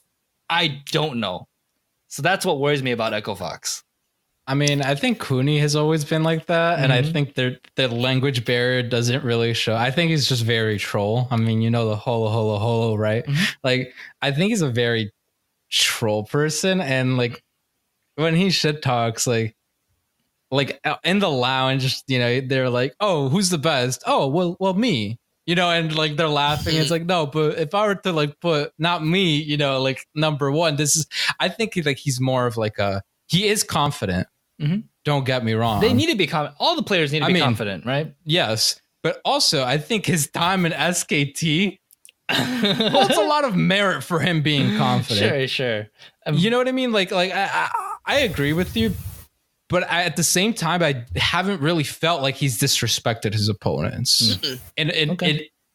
So that's what worries me about Echo Fox. I mean, I think Huni has always been like that, and I think their language barrier doesn't really show. I think he's just very troll. I mean, you know, the holo, right? Like, I think he's a very troll person, and like when he shit talks, like in the lounge, you know, they're like, "Oh, who's the best? Oh, well, me." You know, and like they're laughing. It's like, no, but if I were to like put not me, you know, like number one, I think he's more of like he is confident. Don't get me wrong. They need to be confident. All the players need to be confident, right? Yes. But also I think his time in SKT holds a lot of merit for him being confident. Sure. You know what I mean? Like I agree with you. But at the same time, I haven't really felt like he's disrespected his opponents. In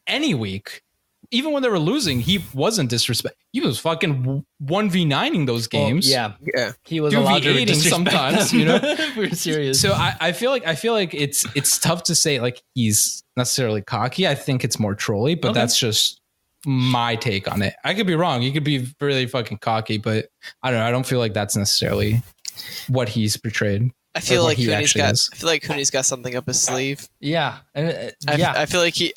any week, even when they were losing, he wasn't disrespect. He was fucking 1v9ing those games. Well, yeah. He was allowed to disrespect sometimes, you know. We're serious. So I feel like it's tough to say like he's necessarily cocky. I think it's more trolly, but that's just my take on it. I could be wrong. He could be really fucking cocky, but I don't know. I don't feel like that's necessarily what he's portrayed. I feel like Huni's got something up his sleeve. Yeah, I feel like he's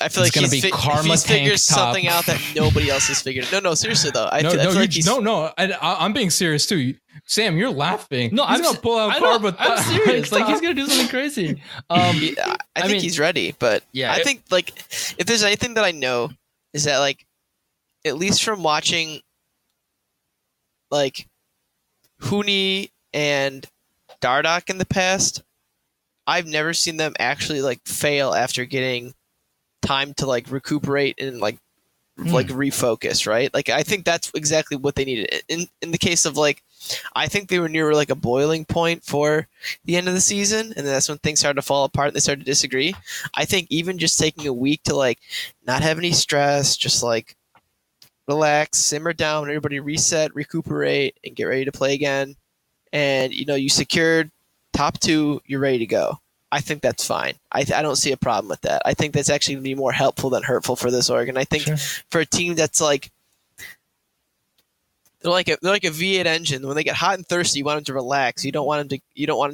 figured something out that nobody else has figured. No, seriously though. I'm being serious too. Sam, you're laughing. No, he's gonna pull out Karma. I'm serious. Like he's gonna do something crazy. I think he's ready, but yeah, I think like if there's anything that I know is that like at least from watching like Huni and Dardoch in the past, I've never seen them actually like fail after getting time to like recuperate and like refocus, right? Like I think that's exactly what they needed. In the case of like, I think they were near like a boiling point for the end of the season, and then that's when things started to fall apart and they started to disagree. I think even just taking a week to like not have any stress, just like relax, simmer down, everybody reset, recuperate, and get ready to play again. And you know, you secured top 2, you're ready to go. I think that's fine. I don't see a problem with that. I think that's actually going to be more helpful than hurtful for this org. And I think for a team that's like they're like a V8 engine. When they get hot and thirsty, you want them to relax. You don't want them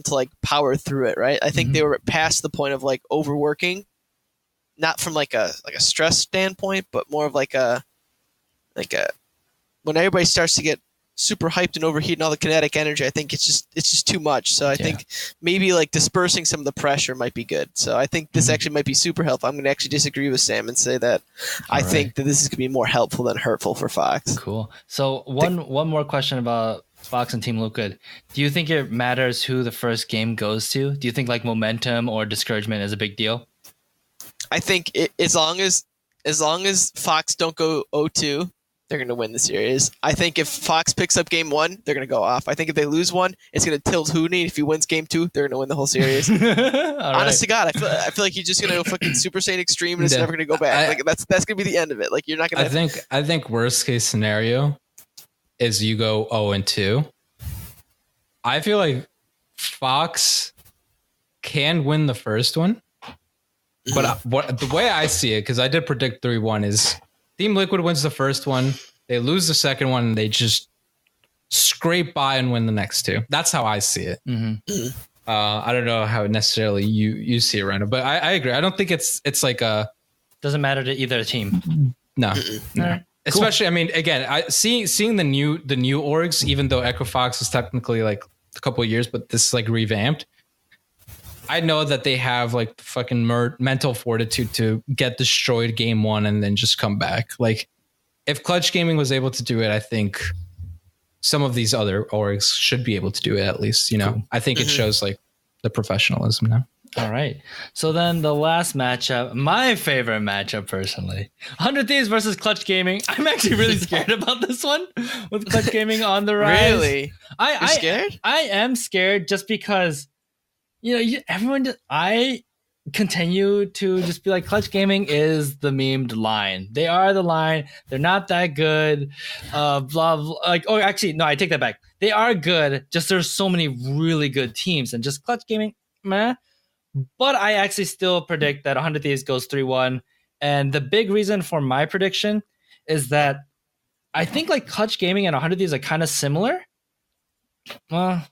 to like power through it, right? I think they were past the point of like overworking, not from like a stress standpoint, but more of like a when everybody starts to get super hyped and overheating all the kinetic energy, I think it's just too much. So I think maybe like dispersing some of the pressure might be good. So I think this actually might be super helpful. I'm going to actually disagree with Sam and say that I think that this is going to be more helpful than hurtful for Fox. Cool. So one more question about Fox and Team Liquid. Do you think it matters who the first game goes to? Do you think like momentum or discouragement is a big deal? I think as long as Fox don't go 0-2, they're going to win the series. I think if Fox picks up game 1, they're going to go off. I think if they lose 1, it's going to tilt Huni. If he wins game 2, they're going to win the whole series. Honest to God, I feel like he's just going to go fucking Super Saiyan Extreme and it's never going to go back. Like that's going to be the end of it. Like you're not going to. I think worst case scenario is you go 0-2. I feel like Fox can win the first one, but the way I see it, because I did predict 3-1, is Team Liquid wins the first one, they lose the second one, and they just scrape by and win the next two. That's how I see it. Mm-hmm. I don't know how necessarily you see it, Rhino, but I agree. I don't think it's like a doesn't matter to either team. No. Right. Especially, cool. I mean, again, seeing the new orgs, even though Echo Fox is technically like a couple of years, but this is like revamped. I know that they have like fucking mental fortitude to get destroyed game one and then just come back. Like, if Clutch Gaming was able to do it, I think some of these other orgs should be able to do it at least. You know, cool. I think it shows like the professionalism now. All right. So then the last matchup, my favorite matchup personally, 100 Thieves versus Clutch Gaming. I'm actually really scared about this one with Clutch Gaming on the rise. Really? You're scared? I am scared just because, I continue to just be like, Clutch Gaming is the memed line. They are the line. They're not that good. Blah, blah. Actually, no, I take that back. They are good. Just there's so many really good teams, and just Clutch Gaming, meh. But I actually still predict that 100 Thieves goes 3-1. And the big reason for my prediction is that I think like Clutch Gaming and 100 Thieves are kind of similar. But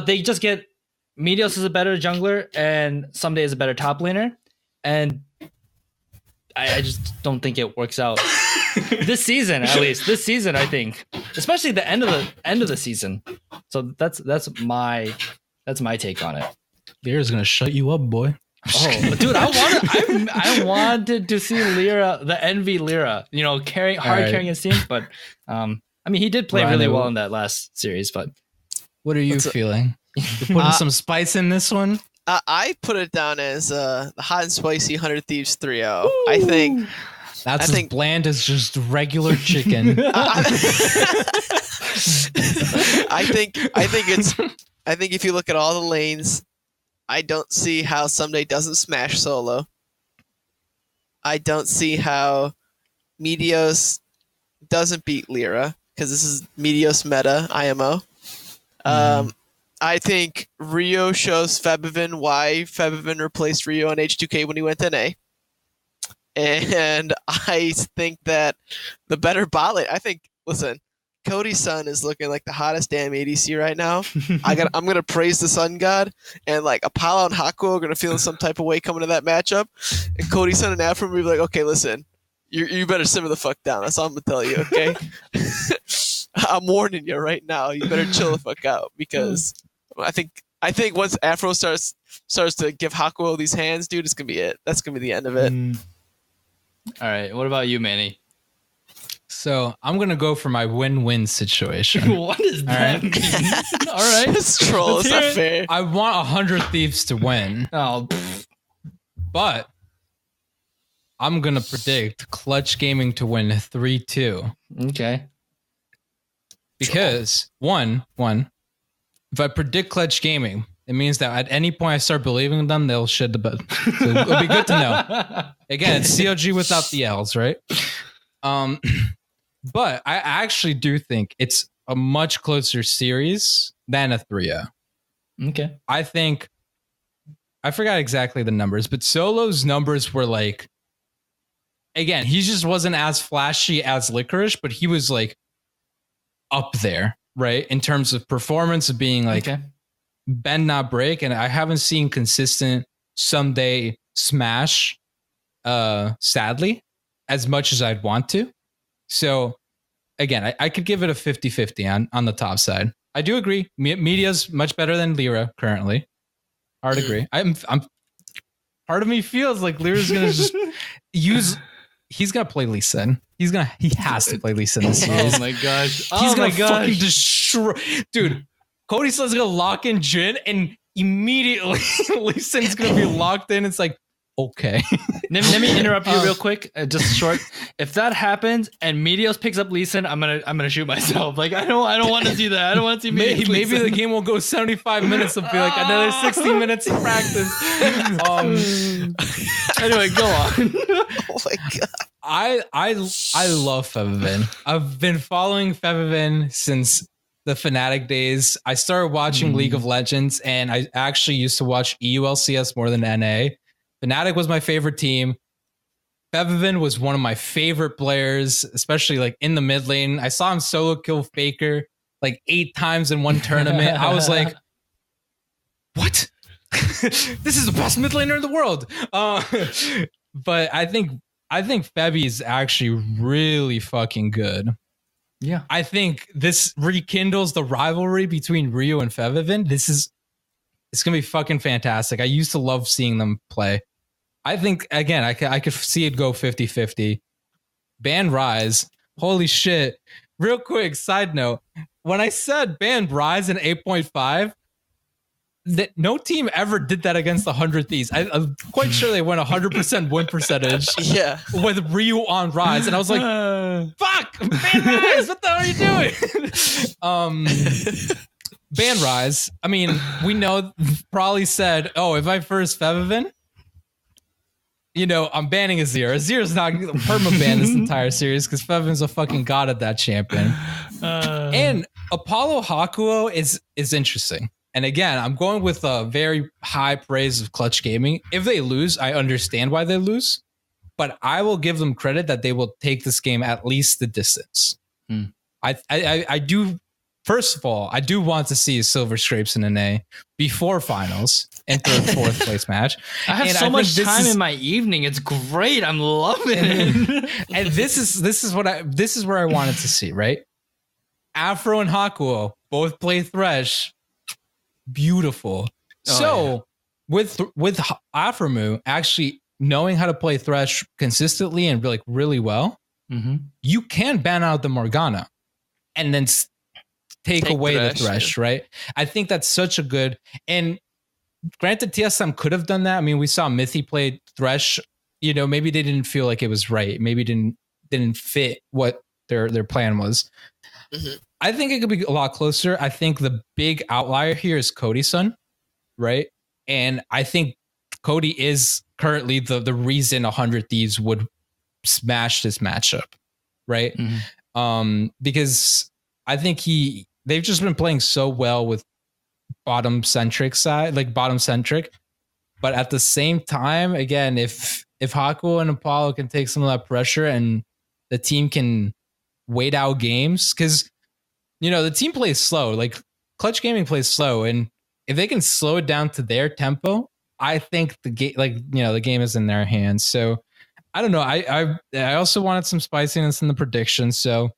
they just get Meteos is a better jungler and Someday is a better top laner. And I just don't think it works out. This season, at least. This season, I think. Especially the end of the season. So that's my take on it. Lyra's gonna shut you up, boy. Oh, dude, I wanted to see Lyra, the Envy Lyra, carrying his team, but he did play really well in that last series. But what are you feeling? You're putting some spice in this one. I put it down as the hot and spicy 100 Thieves 3-0. I think that's as bland as just regular chicken. I think if you look at all the lanes, I don't see how Someday doesn't smash solo. I don't see how Meteos doesn't beat Lyra, because this is Meteos meta, IMO. I think Rio shows Febivin why Febivin replaced Rio on H2K when he went to NA. And I think that the better bot lane, listen, Cody's Sun is looking like the hottest damn ADC right now. I'm gonna praise the Sun God, and like Apollo and Hakuo are gonna feel some type of way coming to that matchup. And Cody's Sun and Afro will be like, okay, listen, you better simmer the fuck down. That's all I'm gonna tell you, okay? I'm warning you right now. You better chill the fuck out, because I think once Afro starts to give Hakuo these hands, dude, it's gonna be it. That's gonna be the end of it. All right, what about you, Manny? So I'm gonna go for my win-win situation. What is that? All right, it's troll. It's not fair. I want 100 Thieves to win. Oh, but I'm gonna predict Clutch Gaming to win 3-2. Okay. Because one, if I predict Clutch Gaming, it means that at any point I start believing in them, they'll shit the bed. So it'll be good to know. Again, it's COG without the L's, right? But I actually do think it's a much closer series than a 3-0. Okay. I think, I forgot exactly the numbers, but Solo's numbers were like, again, he just wasn't as flashy as Licorice, but he was like up there, right? In terms of performance, of being like bend not break. And I haven't seen consistent Someday smash, sadly, as much as I'd want to. So again, I could give it a 50-50 on the top side. I do agree. Media's much better than Lyra currently. Hard agree. I'm part of me feels like Lyra's gonna just he's gonna play Lee Sin. He has to play Lee Sin this series. Oh my gosh. He's gonna fucking destroy, dude. Cody Sun's gonna lock in Jhin, and immediately Lee Sin's gonna be locked in. It's like, okay. Let me interrupt you real quick, just short. If that happens and Meteos picks up Lee Sin, I'm gonna shoot myself. Like I don't want to see that. I don't want to see Meteos. Maybe the game will go 75 minutes. It'll be like another 60 minutes of practice. Anyway, go on. Oh my god. I love Febivin. I've been following Febivin since the Fnatic days. I started watching League of Legends, and I actually used to watch EU LCS more than NA. Fnatic was my favorite team. Fevivin was one of my favorite players, especially like in the mid lane. I saw him solo kill Faker like 8 times in one tournament. I was like, what? This is the best mid laner in the world. But I think Febby is actually really fucking good. Yeah. I think this rekindles the rivalry between Rio and Fevivin. It's going to be fucking fantastic. I used to love seeing them play. I think, again, I could see it go 50-50. Ban Rise. Holy shit. Real quick, side note. When I said ban Rise in 8.5, that no team ever did that against the 100 Thieves. I'm quite sure they went 100% win percentage with Ryu on Rise. And I was like, fuck, ban Rise, what the hell are you doing? Ban Rise. I mean, we know probably said, oh, if I first Fevivin, I'm banning Azir. Azir's not perma-ban this entire series because Fevin's a fucking god at that champion. And Apollo Hakuo is interesting. And again, I'm going with a very high praise of Clutch Gaming. If they lose, I understand why they lose, but I will give them credit that they will take this game at least the distance. I do. First of all, I do want to see Silver Scrapes in an A before finals and fourth place match. I have so much time in my evening. It's great. I'm loving it. And this is where I wanted to see, right? Afro and Hakuo both play Thresh. Beautiful. With Afromu actually knowing how to play Thresh consistently and really well, you can ban out the Morgana and then take away the Thresh, right? I think that's such a good, and granted TSM could have done that. I mean, we saw Mythy play Thresh, maybe they didn't feel like it was right. Maybe didn't fit what their plan was. I think it could be a lot closer. I think the big outlier here is Cody's son, right? And I think Cody is currently the reason 100 Thieves would smash this matchup, right? Because I think they've just been playing so well with bottom centric. But at the same time, again, if Hakuo and Apollo can take some of that pressure and the team can wait out games, because the team plays slow, like Clutch Gaming plays slow, and if they can slow it down to their tempo, I think the game, the game is in their hands. So I don't know. I also wanted some spiciness in the prediction, so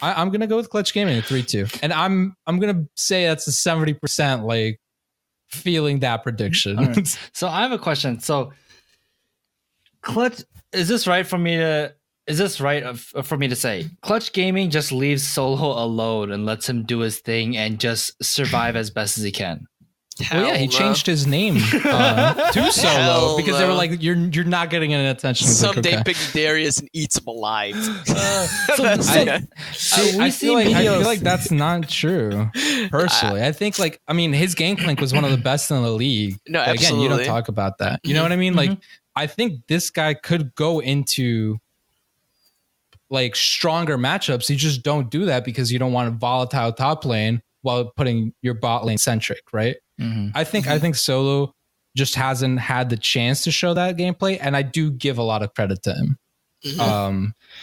I'm gonna go with Clutch Gaming at 3-2, and I'm gonna say that's a 70% like feeling that prediction. Right. So I have a question. So Clutch, is this right for me to say Clutch Gaming just leaves Solo alone and lets him do his thing and just survive as best as he can? Well, yeah, he changed his name to Solo because they were like, "You're not getting any attention." Someday pick Darius and eats him alive. I feel like that's not true. Personally, I think his Gangplank was one of the best in the league. No, but absolutely. Again, you don't talk about that. You know what I mean? Like, I think this guy could go into like stronger matchups. You just don't do that because you don't want a volatile top lane while putting your bot lane centric, right? I think Solo just hasn't had the chance to show that gameplay, and I do give a lot of credit to him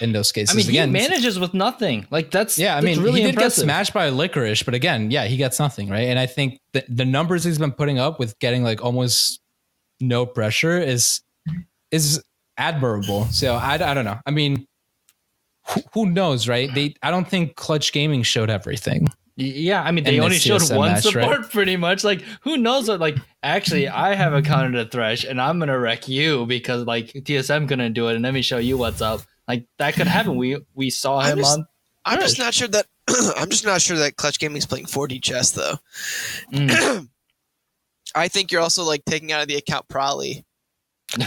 in those cases. I mean, again, he manages with nothing. Like that's I mean, really he did impressive. get smashed by Licorice, but again, he gets nothing, right? And I think the numbers he's been putting up with getting like almost no pressure is admirable. So I don't know. I mean, who knows, right? I don't think Clutch Gaming showed everything. Yeah, I mean, they only showed one support pretty much. Like, who knows what, like, actually, I have a counter to Thresh and I'm going to wreck you because, like, TSM going to do it and let me show you what's up. Like, that could happen. We saw him on I'm just not sure that I'm just not sure that Clutch Gaming's playing 4D chess, though. I think you're also, like, taking out of the account Prolly.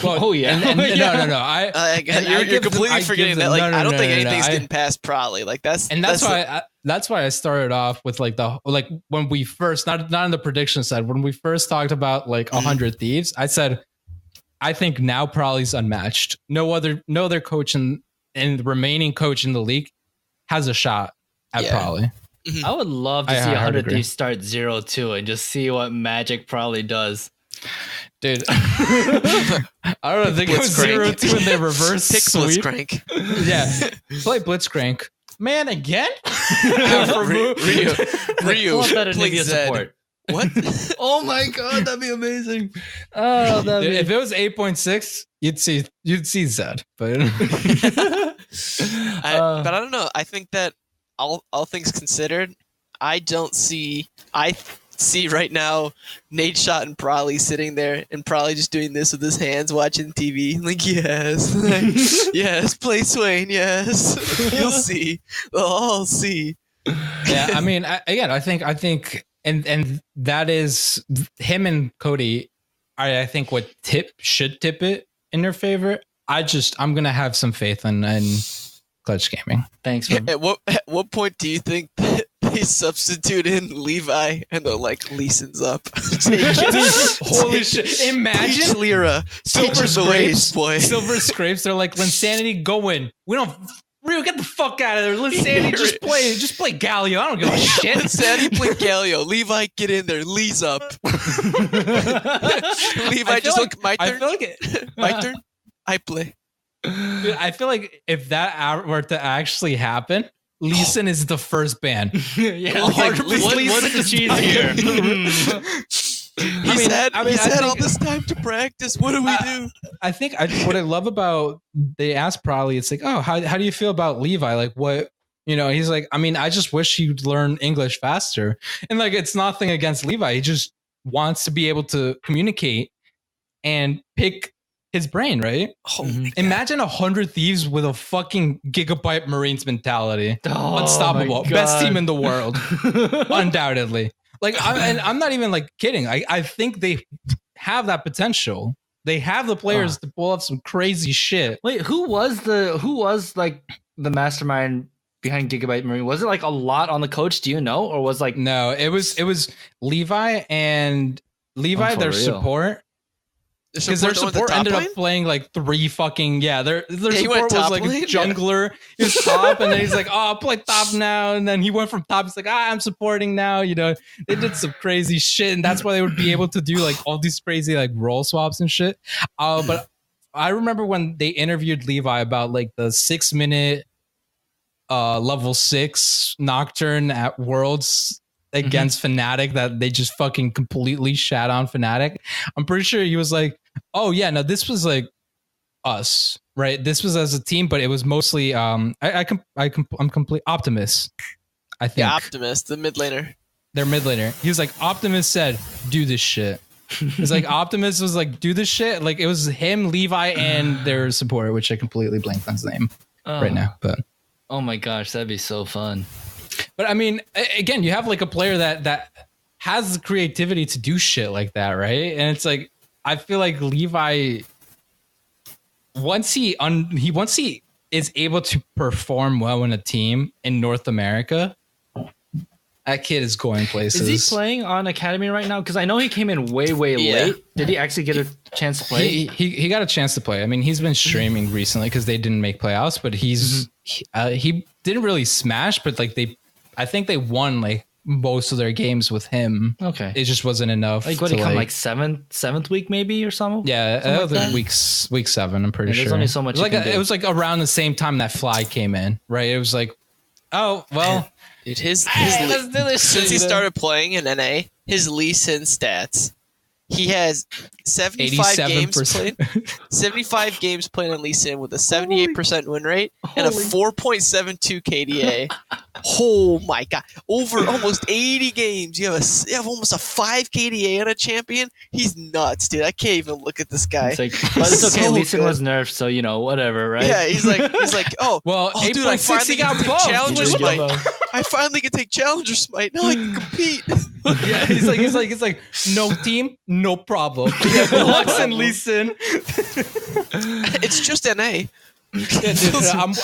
Well, no. You're completely forgetting that. Like, I don't think anything's getting past Prolly. Like that's why I started off with like when we first not on the prediction side, when we first talked about like 100 Thieves, I said I think now Prolly's unmatched. No other coach and the remaining coach in the league has a shot at Prolly. I would love to see 100 Thieves start 0-2 and just see what magic Prolly does. Dude, I don't know. I think it was 0-2 in their reverse Pick sweep. Blitzcrank. Yeah, play Blitzcrank. Man, again? Ryu, Pull up that play Nvidia Zed. support. What? Oh my god, that'd be amazing. Oh, Dude, if it was 8.6, you'd see Zed. But But I don't know. I think that all things considered, I see right now Nate Shot and Probably sitting there and probably just doing this with his hands watching TV. Like, yes. Yes, play Swain, yes. You'll see. They'll all see. yeah, I mean, I think, and that is him and Cody. I think what should tip it in their favor. I'm gonna have some faith in Clutch Gaming. Thanks for At what point do you think that they substitute in Levi and they're like, Leeson's up? Holy shit! Imagine Lira, Silver the waves, Scrapes, boy. Silver Scrapes. They're like, Linsanity, go in. We don't. Rio, get the fuck out of there. Linsanity, just play Galio. I don't give a shit. Linsanity, play Galio. Levi, get in there. Lee's up. Levi, just look. My turn. My turn. I play. Dude, I feel like if that were to actually happen, Leeson is the first ban. yeah, like, what's the cheese here? He's had all this time to practice. What do we do? I think what I love about they asked probably it's like, oh, how do you feel about Levi? Like what, he's like, I mean, I just wish he'd learn English faster. And like, it's nothing against Levi. He just wants to be able to communicate and pick his brain, right? Oh, imagine 100 Thieves with a fucking Gigabyte Marines mentality. Oh, unstoppable. Best team in the world. Undoubtedly. Like, I'm not even like kidding. I think they have that potential. They have the players to pull off some crazy shit. Wait, who was like the mastermind behind Gigabyte Marine? Was it like a lot on the coach? Do you know, or was like no? It was Levi and their real. support. Because their support ended up playing like 3 fucking their support was like jungler. He was top, and then he's like, oh, I'll play top now. And then he went from top. He's like, I'm supporting now. They did some crazy shit, and that's why they would be able to do like all these crazy like role swaps and shit. But I remember when they interviewed Levi about like the 6-minute level 6 Nocturne at Worlds against Fnatic that they just fucking completely shat on Fnatic. I'm pretty sure he was like, oh yeah, no, this was like us, right? This was as a team, but it was mostly I'm complete Optimus. I think Optimus, the mid laner. Their mid laner. He was like, Optimus said, do this shit. It's like Optimus was like, do this shit. Like it was him, Levi, and their supporter, which I completely blanked on his name right now. But oh my gosh, that'd be so fun. But I mean, again, you have like a player that has the creativity to do shit like that, right? And it's like, I feel like Levi, once he is able to perform well in a team in North America, that kid is going places. Is he playing on Academy right now? Because I know he came in way late. Did he actually get a chance to play? He got a chance to play. I mean, he's been streaming recently because they didn't make playoffs, but he didn't really smash, but like I think they won like most of their games with him. Okay, it just wasn't enough. Like what did he come like seventh week maybe or something? Yeah, that was like week 7. I'm pretty sure. There's only so much. It was like around the same time that Fly came in, right? It was like, oh well, dude, let's do this since he started playing in NA, his Lee Sin stats. He has 75 games played. 75 games played on Lee Sin with a 78% win rate and a 4.72 KDA. Oh my god! Over almost 80 games, you have almost a 5 KDA on a champion. He's nuts, dude. I can't even look at this guy. It's like, but it's okay. Lee Sin was nerfed, so whatever, right? Yeah, he's like, oh, well, dude, I finally got Challenger Smite. I finally can take Challenger Smite. Now I can compete. Yeah, he's like, no team, no problem. Lux and Lee Sin. It's just NA. Yeah, dude,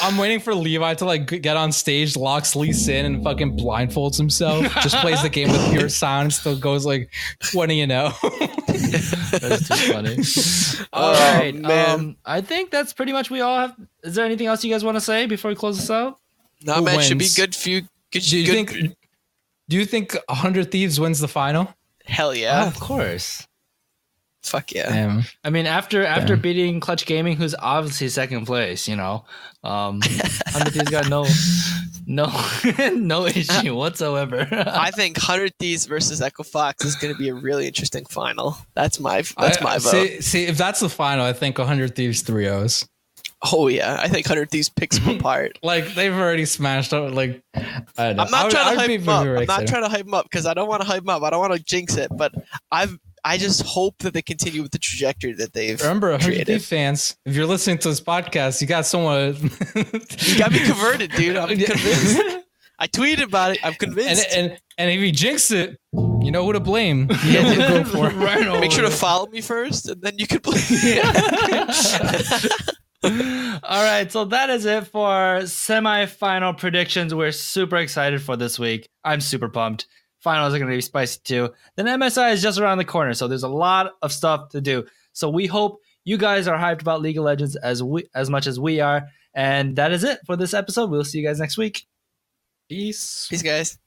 I'm waiting for Levi to like get on stage, locks Lee Sin, and fucking blindfolds himself. Just plays the game with pure sound, and still goes like 20-0. That's too funny. All right, man. I think that's pretty much we all have. Is there anything else you guys want to say before we close this out? No, man, should be good few. Do you think 100 Thieves wins the final? Hell yeah, of course. Fuck yeah. Damn. I mean, after Damn. beating Clutch Gaming, who's obviously second place, 100 Thieves got no issue whatsoever. I think 100 Thieves versus Echo Fox is going to be a really interesting final. That's my vote. See, if that's the final, I think 100 Thieves 3-0s. Oh yeah, I think 100 Thieves picks them apart. Like they've already smashed up. Like I don't know. I'm not trying to hype them up. very I'm not excited. trying to hype them up because I don't want to hype them up. I don't want to jinx it. But I just hope that they continue with the trajectory that they've Remember, 100 created. Thieves fans, if you're listening to this podcast, you got someone. You got me converted, dude. I'm convinced. I tweeted about it. I'm convinced. And if you jinx it, you know who to blame. You know who to go for. Right Make sure to over. follow me first, and then you can play. All right, so that is it for semifinal predictions. We're super excited for this week. I'm super pumped. Finals are going to be spicy too. Then MSI is just around the corner, so there's a lot of stuff to do. So we hope you guys are hyped about League of Legends as much as we are. And that is it for this episode. We'll see you guys next week. Peace. Peace, guys.